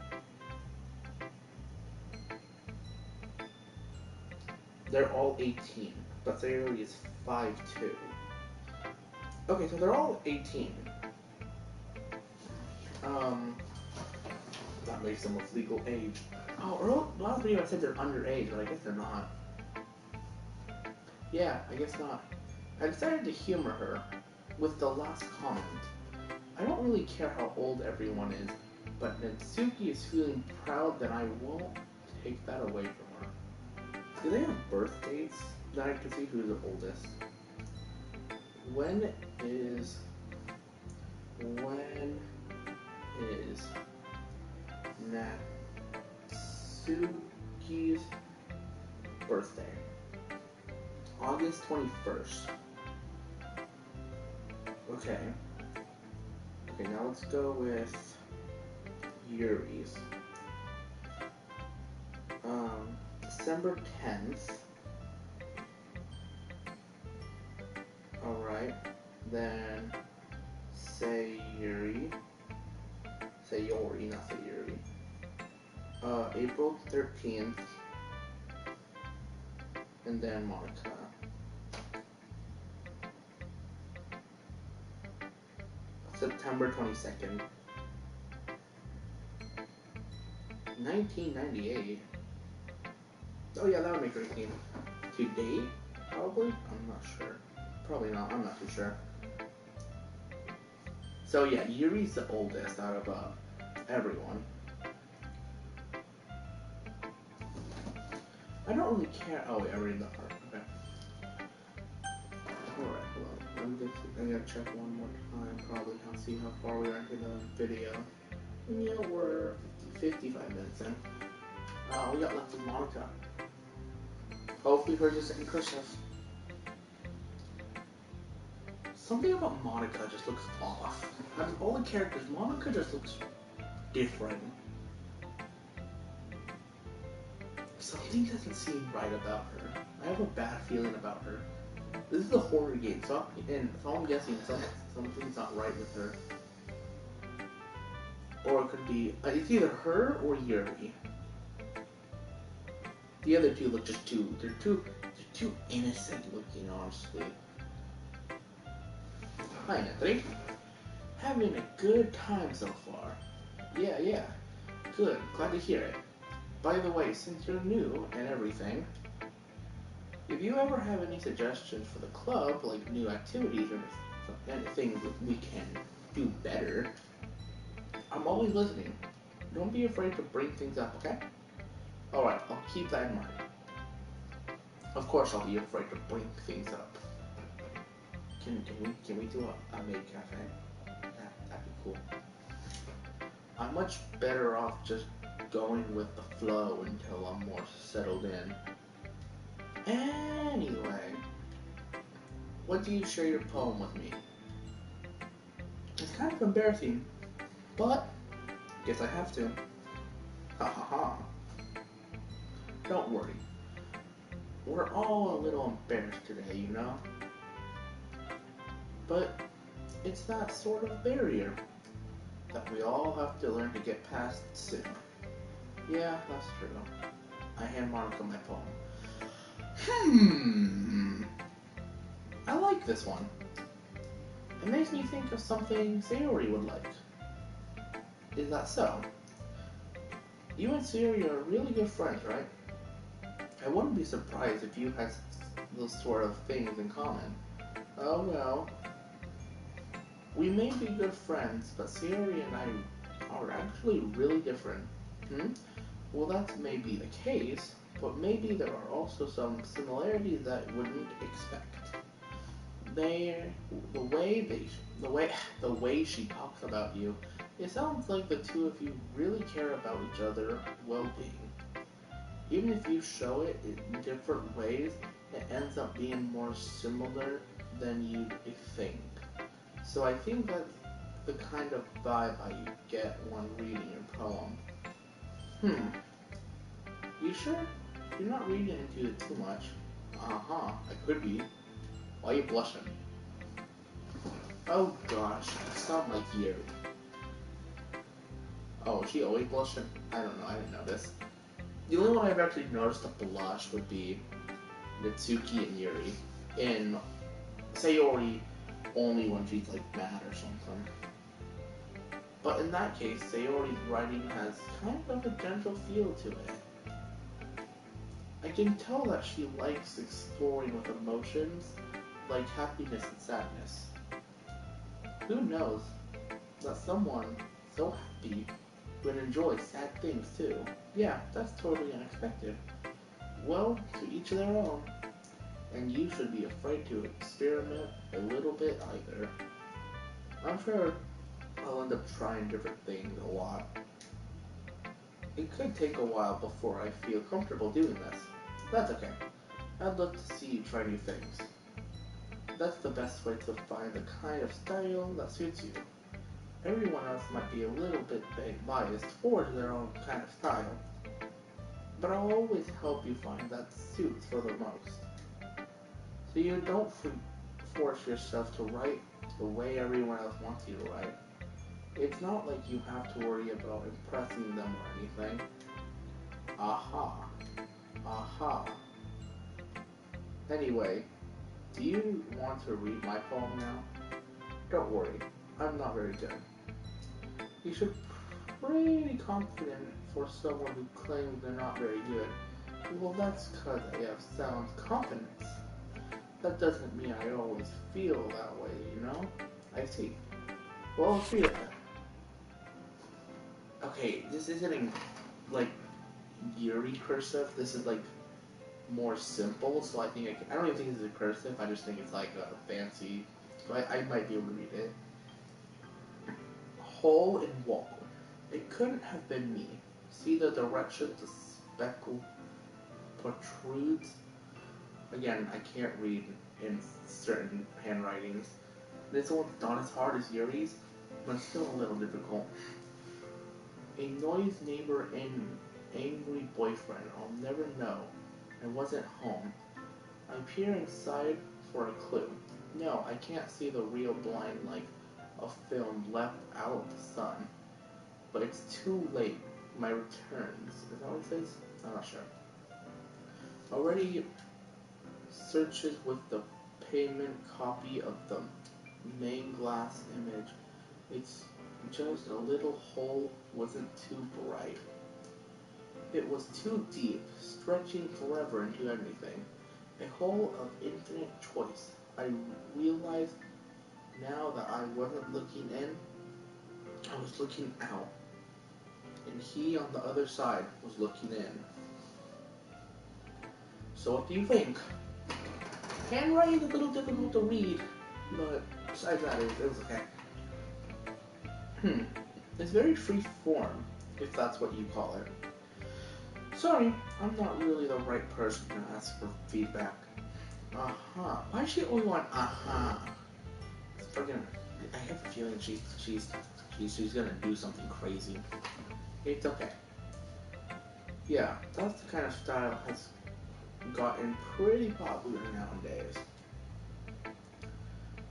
They're all 18, but Sayuri is 5'2". Okay, so they're all 18. That makes them of legal age. Oh, last video I said they're underage, but I guess they're not. Yeah, I guess not. I decided to humor her with the last comment. I don't really care how old everyone is, but Natsuki is feeling proud that I won't take that away from her. Do they have birth dates that I can see who's the oldest? When is Natsuki's birthday? August 21st. Okay. Okay, now let's go with Yuri's. December 10th. Alright. Then Sayuri, not Sayuri. April 13th, and then Monica. September 22nd. 1998. Oh yeah, that would make her 18. To date? Probably? I'm not sure. Probably not. I'm not too sure. So yeah, Yuri's the oldest out of everyone. I don't really care. Oh wait, I read the art. Okay. Alright, hold on. I'm gonna check one more time. Probably. I'll see how far we are into the video. Yeah, we're 55 minutes in. We got left with Monica. Hopefully hers is in cursive. Something about Monica just looks off. Out of all the characters, Monica just looks different. Something doesn't seem right about her. I have a bad feeling about her. This is a horror game, so I'm guessing something's not right with her. Or it could be, it's either her or Yuri. The other two look just they're too innocent looking, honestly. Hi, Anthony. Having a good time so far. Yeah. Good. Glad to hear it. By the way, since you're new and everything, if you ever have any suggestions for the club, like new activities or anything we can do better, I'm always listening. Don't be afraid to bring things up, okay? Alright, I'll keep that in mind. Of course I'll be afraid to bring things up. Can we do a maid cafe? That'd be cool. I'm much better off just going with the flow until I'm more settled in. Anyway, what do you share your poem with me? It's kind of embarrassing, but guess I have to. Ha ha ha. Don't worry. We're all a little embarrassed today, you know? But it's that sort of barrier that we all have to learn to get past soon. Yeah, that's true. I hand Monica my poem. I like this one. It makes me think of something Sayori would like. Is that so? You and Sayori are really good friends, right? I wouldn't be surprised if you had those sort of things in common. Oh well. We may be good friends, but Sayori and I are actually really different. Well, that may be the case, but maybe there are also some similarities that you wouldn't expect. The way she talks about you, it sounds like the two of you really care about each other's well-being. Even if you show it in different ways, it ends up being more similar than you'd think. So I think that's the kind of vibe I get when reading your poem. You sure? You're not reading into it too much. I could be. Why are you blushing? Oh gosh, you sound like Yuri. Oh, is she always blushing? I don't know, I didn't notice. The only one I've actually noticed a blush would be Natsuki and Yuri. In Sayori, only when she's like mad or something. But in that case, Sayori's writing has kind of a gentle feel to it. I can tell that she likes exploring with emotions like happiness and sadness. Who knows that someone so happy would enjoy sad things too? Yeah, that's totally unexpected. Well, to each their own. And you should be afraid to experiment a little bit either. I'm sure I'll end up trying different things a lot. It could take a while before I feel comfortable doing this. That's okay. I'd love to see you try new things. That's the best way to find the kind of style that suits you. Everyone else might be a little bit biased towards their own kind of style, but I'll always help you find that suits for the most. So you don't force yourself to write the way everyone else wants you to write. It's not like you have to worry about impressing them or anything. Aha. Aha. Anyway, do you want to read my poem now? Don't worry, I'm not very good. You should be pretty confident for someone who claims they're not very good. Well, that's because I have sound confidence. That doesn't mean I always feel that way, you know? I see. Well, let's read it then. Okay, this isn't in, like, Yuri cursive. This is, like, more simple, so I think I don't even think this is a cursive. I just think it's, like, a fancy... So I might be able to read it. Hole in wall. It couldn't have been me. See the direction the speckle protrudes? Again, I can't read in certain handwritings. This one's not as hard as Yuri's, but still a little difficult. A noisy neighbor and angry boyfriend. I'll never know. I wasn't home. I peer inside for a clue. No, I can't see the real blind like a film left out of the sun. But it's too late. My returns. Is that what it says? I'm not sure. Already searches with the payment copy of the main glass image. It's just a little hole, wasn't too bright. It was too deep, stretching forever into anything. A hole of infinite choice. I realized now that I wasn't looking in, I was looking out. And he on the other side was looking in. So what do you think? Handwriting is a little difficult to read, but besides that, it was okay. It's very free form, if that's what you call it. Sorry, I'm not really the right person to ask for feedback. Why does she always want It's freaking. I have a feeling she's gonna do something crazy. It's okay. Yeah, that's the kind of style has gotten pretty popular nowadays.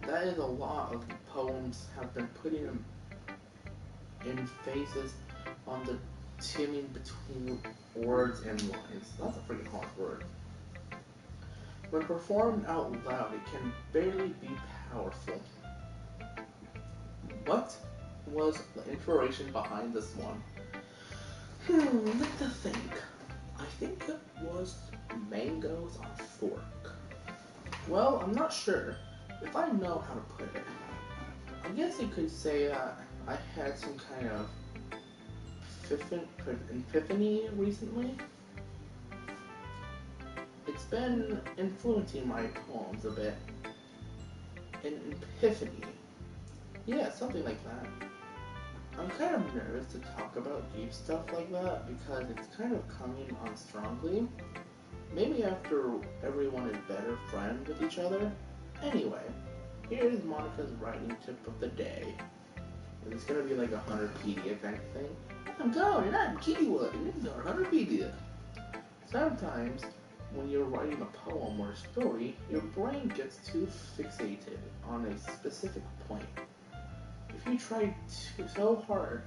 That is a lot of poems have been putting them in phases on the teaming between words and lines. That's a freaking hard word. When performed out loud, it can barely be powerful. What was the inspiration behind this one? Let us think. I think it was mangoes on a fork. Well, I'm not sure if I know how to put it. I guess you could say that I had some kind of epiphany recently. It's been influencing my poems a bit. An epiphany. Yeah, something like that. I'm kind of nervous to talk about deep stuff like that because it's kind of coming on strongly. Maybe after everyone is better friends with each other. Anyway, here's Monica's writing tip of the day. It's gonna be like a 100pedia kind of thing. I'm going and I'm keyword. This is our 100pedia. Sometimes, when you're writing a poem or a story, your brain gets too fixated on a specific point. If you try so hard,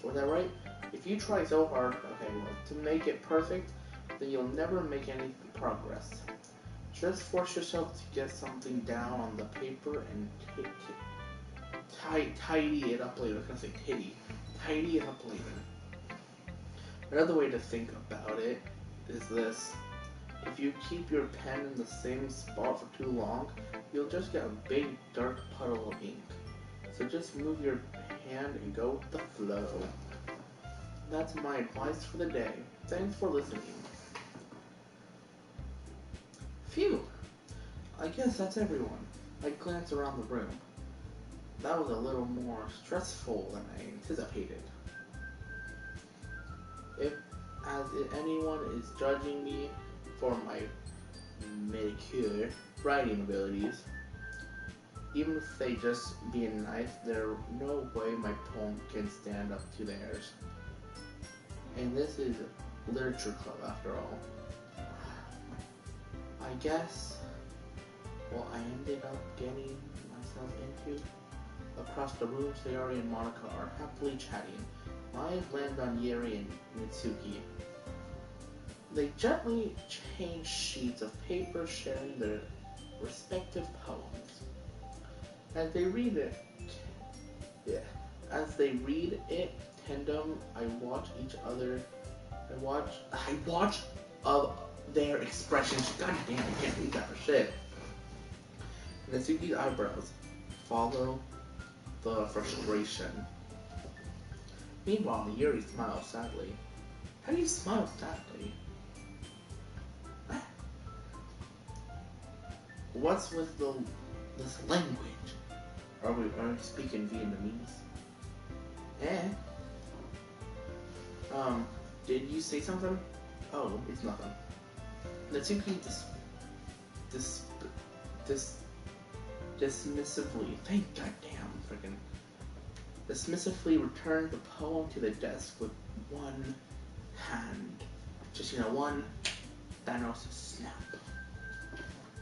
was that right? If you try so hard, to make it perfect, then you'll never make any progress. Just force yourself to get something down on the paper and tidy it up later. I was gonna say titty. Tidy it up later. Another way to think about it is this. If you keep your pen in the same spot for too long, you'll just get a big dark puddle of ink. So just move your hand and go with the flow. That's my advice for the day. Thanks for listening. Phew! I guess that's everyone. I glance around the room. That was a little more stressful than I anticipated. If anyone is judging me for my mediocre writing abilities, even if they just being nice, there's no way my poem can stand up to theirs. And this is literature club after all. I guess what I ended up getting myself into. Across the room, Sayori and Monica are happily chatting. Eyes land on Yuri and Mitsuki. They gently change sheets of paper sharing their respective poems. As they read it, tandem, I watch each other. I watch of their expressions. God damn, I can't read that for shit. Natsuki's eyebrows follow the frustration. Meanwhile, Yuri smiles sadly. How do you smile sadly? What's with this language? Are we speaking Vietnamese? Did you say something? Oh, it's nothing. Natsuki dismissively, thank goddamn freaking, dismissively returned the poem to the desk with one hand. Just, one Thanos snap.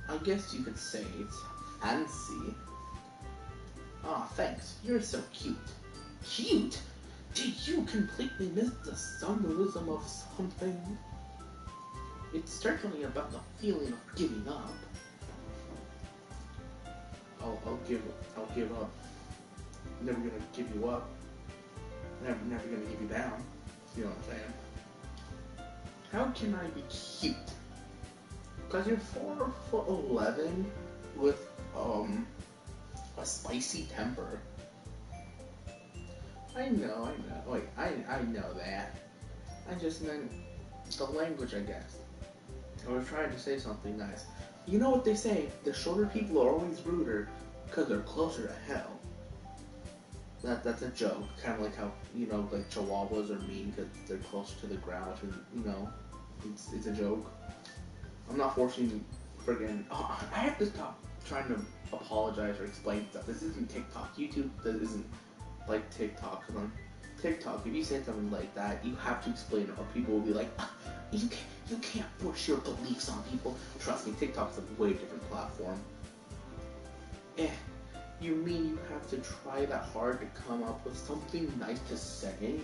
I guess you could say it's fancy. Aw, thanks. You're so cute. Cute? Did you completely miss the symbolism of something? It's certainly about the feeling of giving up. I'll give up. I'm never gonna give you up. Never gonna give you down. You know what I'm saying? How can I be cute? Cause you're 4'11" with a spicy temper. I know. Wait, I know that. I just meant the language, I guess. I was trying to say something nice. You know what they say? The shorter people are always ruder because they're closer to hell. That's a joke. Kind of like how, like Chihuahuas are mean because they're closer to the ground. And, it's a joke. I'm not forcing friggin'. Oh, I have to stop trying to apologize or explain stuff. This isn't TikTok. YouTube isn't like TikTok. Cause on TikTok, if you say something like that, you have to explain it, or people will be like, you can't force your beliefs on people. Trust me, TikTok's a way different platform. You mean you have to try that hard to come up with something nice to say?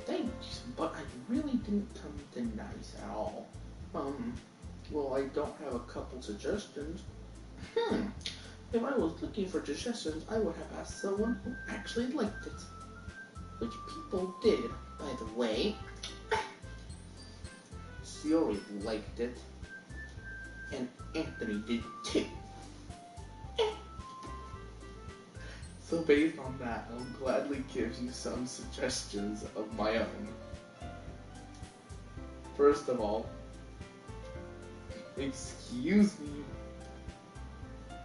Thanks, but I really didn't come to nice at all. Well, I don't have a couple suggestions. If I was looking for suggestions, I would have asked someone who actually liked it. Which people did, by the way. Shiori liked it. And Anthony did too. So based on that, I'll gladly give you some suggestions of my own. First of all, excuse me.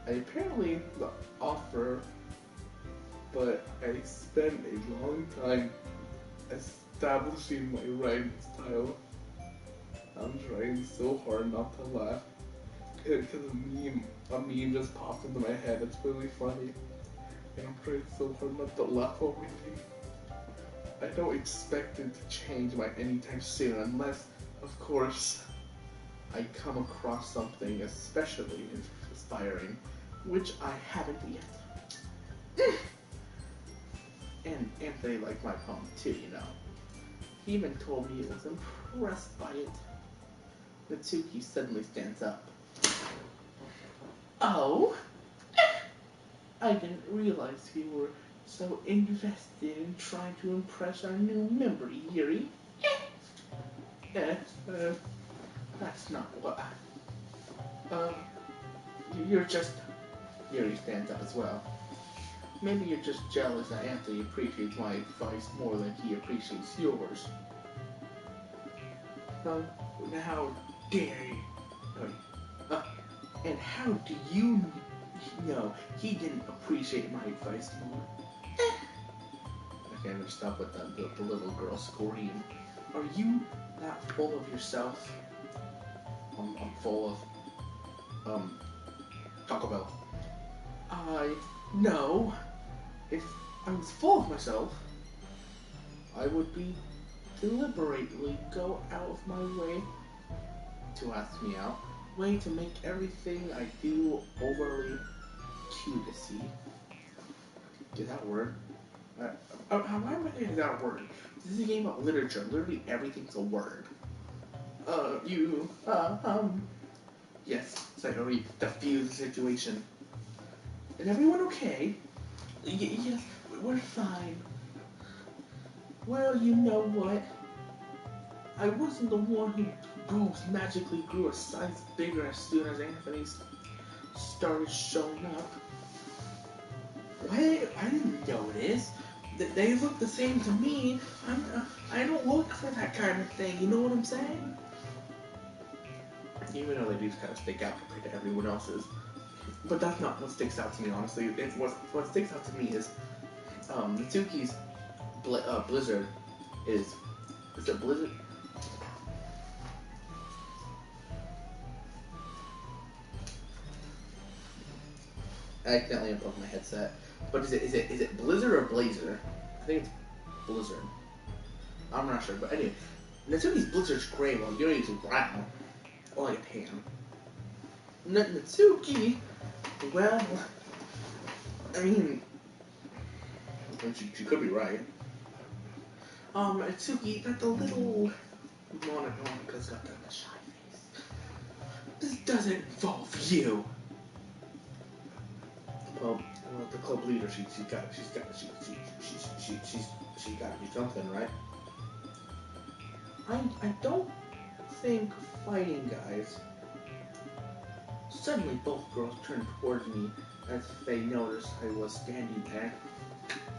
I apparently offer, but I spent a long time establishing my writing style. I'm trying so hard not to laugh because a meme just popped into my head. It's really funny. And I'm trying so hard not to laugh over it. I don't expect it to change anytime soon unless, of course, I come across something especially inspiring, which I haven't yet. And Anthony liked my poem too, He even told me he was impressed by it. Natsuki suddenly stands up. Oh? I didn't realize you were so invested in trying to impress our new member, Yuri. That's not what you're just... Yuri stands up as well. Maybe you're just jealous that Anthony appreciates my advice more than he appreciates yours. How dare you? And how do you know he didn't appreciate my advice more? Okay, I'm gonna stop with the little girl scream. Are you that full of yourself? I'm full of, Taco Bell. No. If I was full of myself, I would be deliberately go out of my way to ask me out. Way to make everything I do overly cutesy. Get that word? Why am I saying that word? This is a game about literature. Literally everything's a word. Yes, Sayori, diffuse the situation. Is everyone okay? Yes, we're fine. Well, you know what? I wasn't the one who boobs magically grew a size bigger as soon as Anthony started showing up. What? I didn't notice. They look the same to me. I don't look for that kind of thing. You know what I'm saying? Even though they do kind of stick out compared to everyone else's. But that's not what sticks out to me, honestly. What sticks out to me is Natsuki's Blizzard is it Blizzard? I accidentally unplugged my headset. But is it Blizzard or Blazer? I think it's Blizzard. I'm not sure, but anyway, Natsuki's Blizzard's gray while Yuri's brown, or like a tan. Natsuki, well, I mean, she could be right. Natsuki, that the little Monika's got the shy face. This doesn't involve you. Well, the club leader, she's got to do something, right? I don't think fighting guys. Suddenly, both girls turned towards me as if they noticed I was standing there.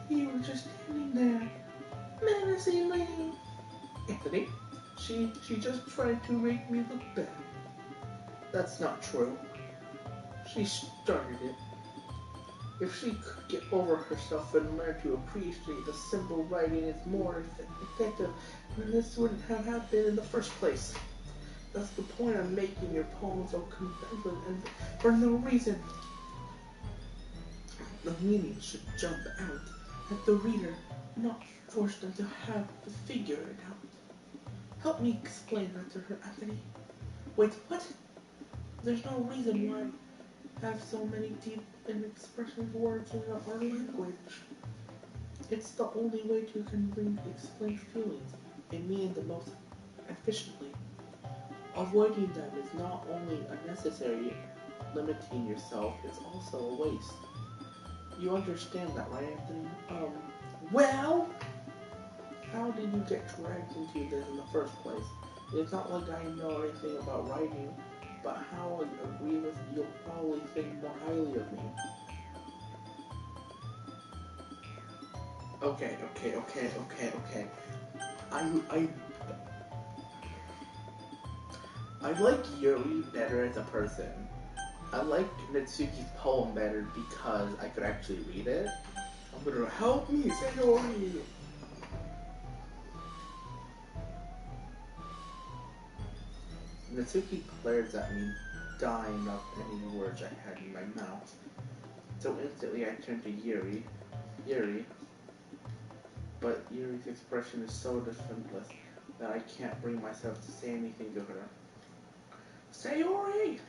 You were just standing there, menacingly. Anthony, she just tried to make me look bad. That's not true. She started it. If she could get over herself and learn to appreciate the simple writing is more effective, then this wouldn't have happened in the first place. That's the point of making your poems so conventional and for no reason. The meaning should jump out at the reader, not force them to have to figure it out. Help me explain that to her, Anthony. Wait, what? There's no reason why have so many deep and expressive words in our language. It's the only way to explain feelings and mean the most efficiently. Avoiding them is not only unnecessary, limiting yourself is also a waste. You understand that, right, Anthony? Well, how did you get dragged into this in the first place? It's not like I know anything about writing, but how I agree with you, you'll probably think more highly of me. Okay. I like Yuri better as a person. I like Natsuki's poem better because I could actually read it. I'm gonna help me, Sayori! Natsuki glares at me, dying of any words I had in my mouth. So instantly I turn to Yuri. But Yuri's expression is so defenseless that I can't bring myself to say anything to her. Sayori!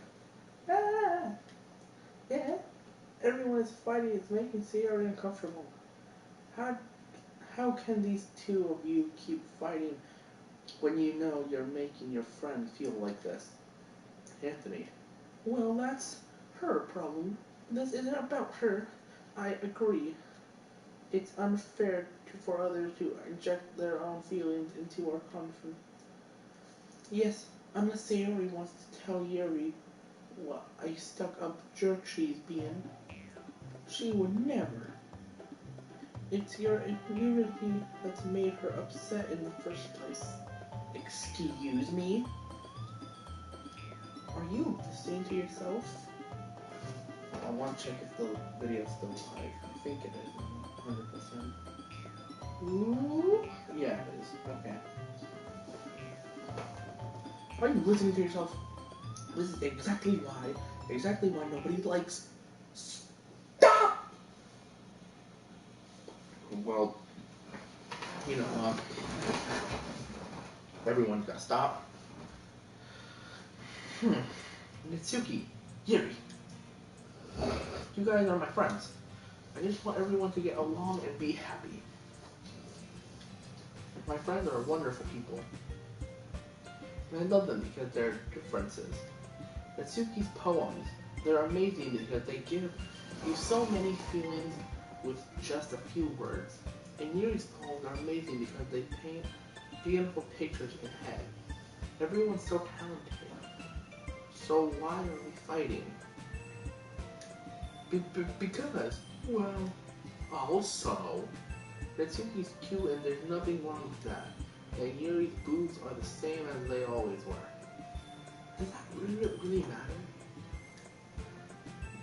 Ah! Yeah? Everyone is fighting. It's making Sayori uncomfortable. How can these two of you keep fighting when you know you're making your friend feel like this? Anthony. Well, that's her problem. This isn't about her. I agree. It's unfair for others to inject their own feelings into our conflict. Yes, unless Sayori wants to tell Yuri what a stuck-up jerk she's being. She would never. It's your immunity that's made her upset in the first place. Excuse me? Are you listening to yourself? I want to check if the video's still live. I think it is. 100%. Ooh. Yeah, it is. Okay. Are you listening to yourself? This is exactly why nobody likes. Stop! Well, you know, everyone's gotta stop. Natsuki, Yuri, you guys are my friends. I just want everyone to get along and be happy. My friends are wonderful people, and I love them because of their differences. Natsuki's poems, they're amazing because they give you so many feelings with just a few words. And Yuri's poems are amazing because they paint beautiful pictures in your head. Everyone's so talented. So why are we fighting? Because, well, also, Natsuki's cute and there's nothing wrong with that. And Yuri's boobs are the same as they always were. Does that really matter?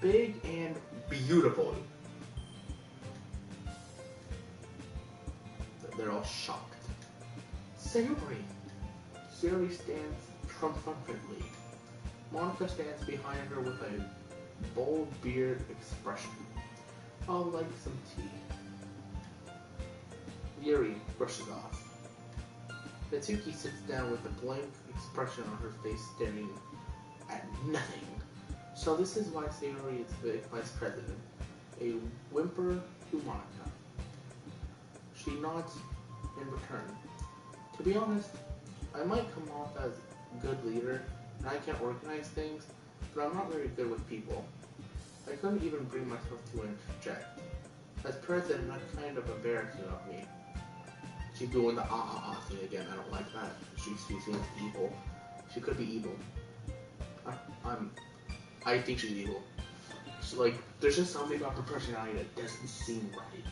Big and beautiful. They're all shocked. Sayori! Sayori stands triumphantly. Monica stands behind her with a bold beard expression. I'll like some tea. Yuri brushes off. Natsuki sits down with a blank expression on her face, staring at nothing. So this is why Sayori is the vice president. A whimper to Monica. She nods in return. To be honest, I might come off as a good leader, and I can organize things, but I'm not very good with people. I couldn't even bring myself to interject. As president, that's kind of embarrassing of me. She's doing the thing again. I don't like that. She seems evil. She could be evil. I think she's evil. So, like, there's just something about her personality that doesn't seem right.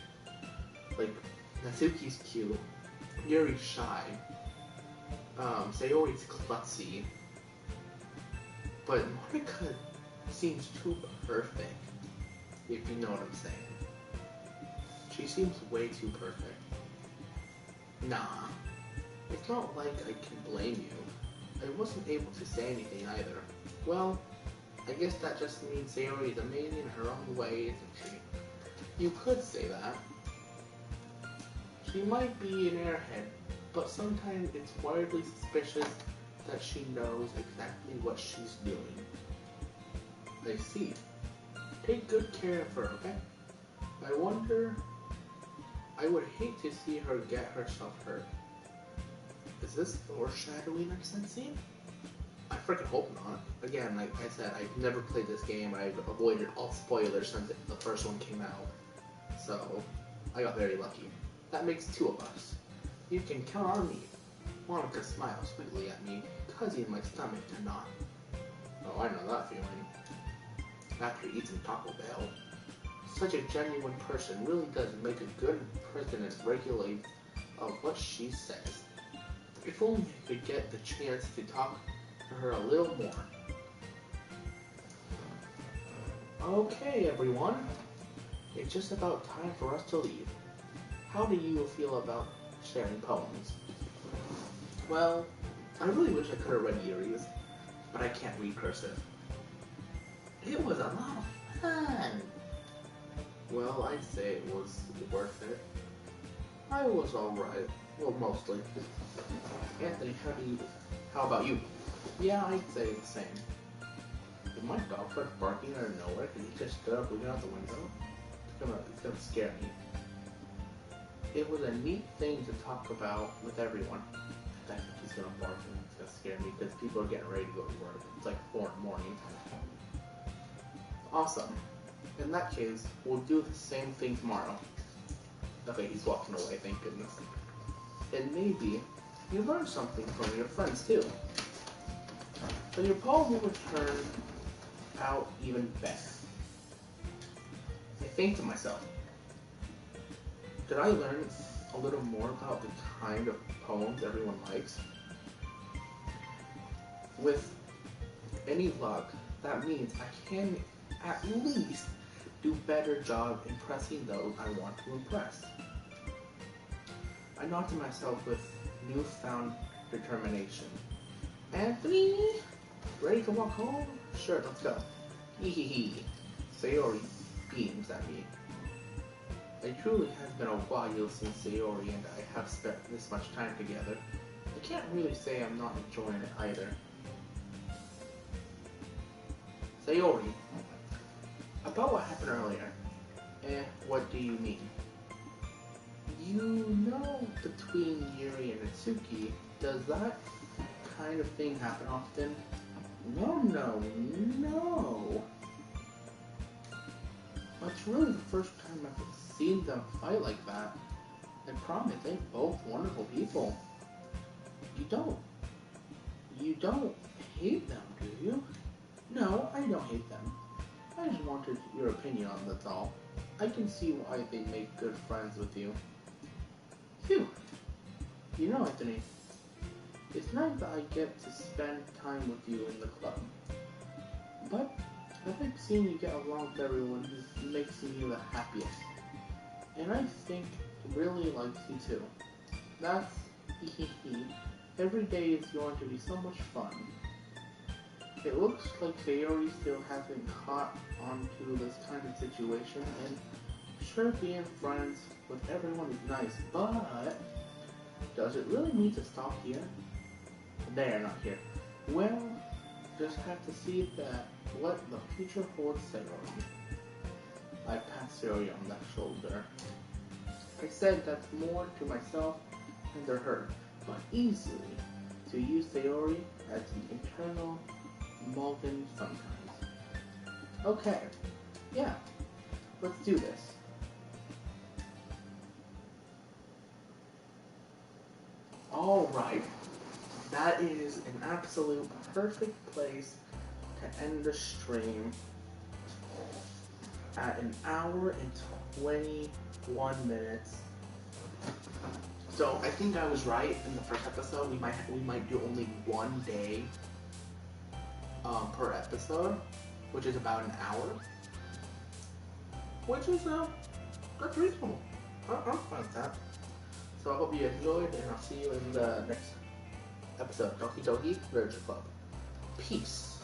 Like, Natsuki's cute. Yuri's shy. Sayori's klutzy. But Monica seems too perfect, if you know what I'm saying. She seems way too perfect. Nah, it's not like I can blame you. I wasn't able to say anything either. Well, I guess that just means Sayori is amazing in her own way, isn't she? You could say that. She might be an airhead, but sometimes it's wildly suspicious that she knows exactly what she's doing. I see. Take good care of her, okay? I would hate to see her get herself hurt. Is this foreshadowing I'm sensing? I freaking hope not. Again, like I said, I've never played this game. I've avoided all spoilers since the first one came out. So, I got very lucky. That makes two of us. You can count on me. Monica smiles sweetly at me, causing my stomach to knot. Oh, I know that feeling. After eating Taco Bell. Such a genuine person really does make a good president regulate of what she says. If only I could get the chance to talk to her a little more. Okay, everyone. It's just about time for us to leave. How do you feel about sharing poems? Well, I really wish I could have read Yuri's, but I can't read cursive. It was a lot of fun. Well, I'd say it was worth it. I was alright. Well, mostly. Anthony, how about you? Yeah, I'd say the same. If my dog starts barking out of nowhere, can he just stood up looking out the window? It's gonna scare me. It was a neat thing to talk about with everyone. I think he's gonna bark and it's gonna scare me because people are getting ready to go to work. It's like 4 in the morning. Awesome. In that case, we'll do the same thing tomorrow. Okay, he's walking away, thank goodness. And maybe you learn something from your friends too. So your poem will turn out even better. I think to myself, did I learn a little more about the kind of poems everyone likes? With any luck, that means I can at least do a better job impressing those I want to impress. I nod to myself with newfound determination. Anthony, ready to walk home? Sure, let's go. Hee. Sayori beams at me. It truly has been a while since Sayori and I have spent this much time together. I can't really say I'm not enjoying it either. Sayori, about what happened earlier, What do you mean? You know, between Yuri and Itsuki, does that kind of thing happen often? No. It's really the first time I've seen them fight like that. I promise, they're both wonderful people. You don't hate them, do you? No, I don't hate them. I just wanted your opinion on that's all. I can see why they make good friends with you. Phew. You know, Anthony, it's nice that I get to spend time with you in the club. But I like seeing you get along with everyone who makes you the happiest. And I think really likes you too. That's every day is going to be so much fun. It looks like Sayori still hasn't caught onto this kind of situation, and sure, being friends with everyone is nice, but does it really need to stop here? There, not here. Well, just have to see what the future holds Sayori. I pat Sayori on the shoulder. I said that's more to myself than to her, but easily to use Sayori as an internal Mulligan sometimes. Okay, yeah, let's do this. Alright, that is an absolute perfect place to end the stream at 1 hour and 21 minutes. So I think I was right in the first episode. We might do only one day per episode, which is about 1 hour, which is that's reasonable. I'm fine with that. So I hope you enjoyed, and I'll see you in the next episode of Doki-Doki Literature Club. Peace.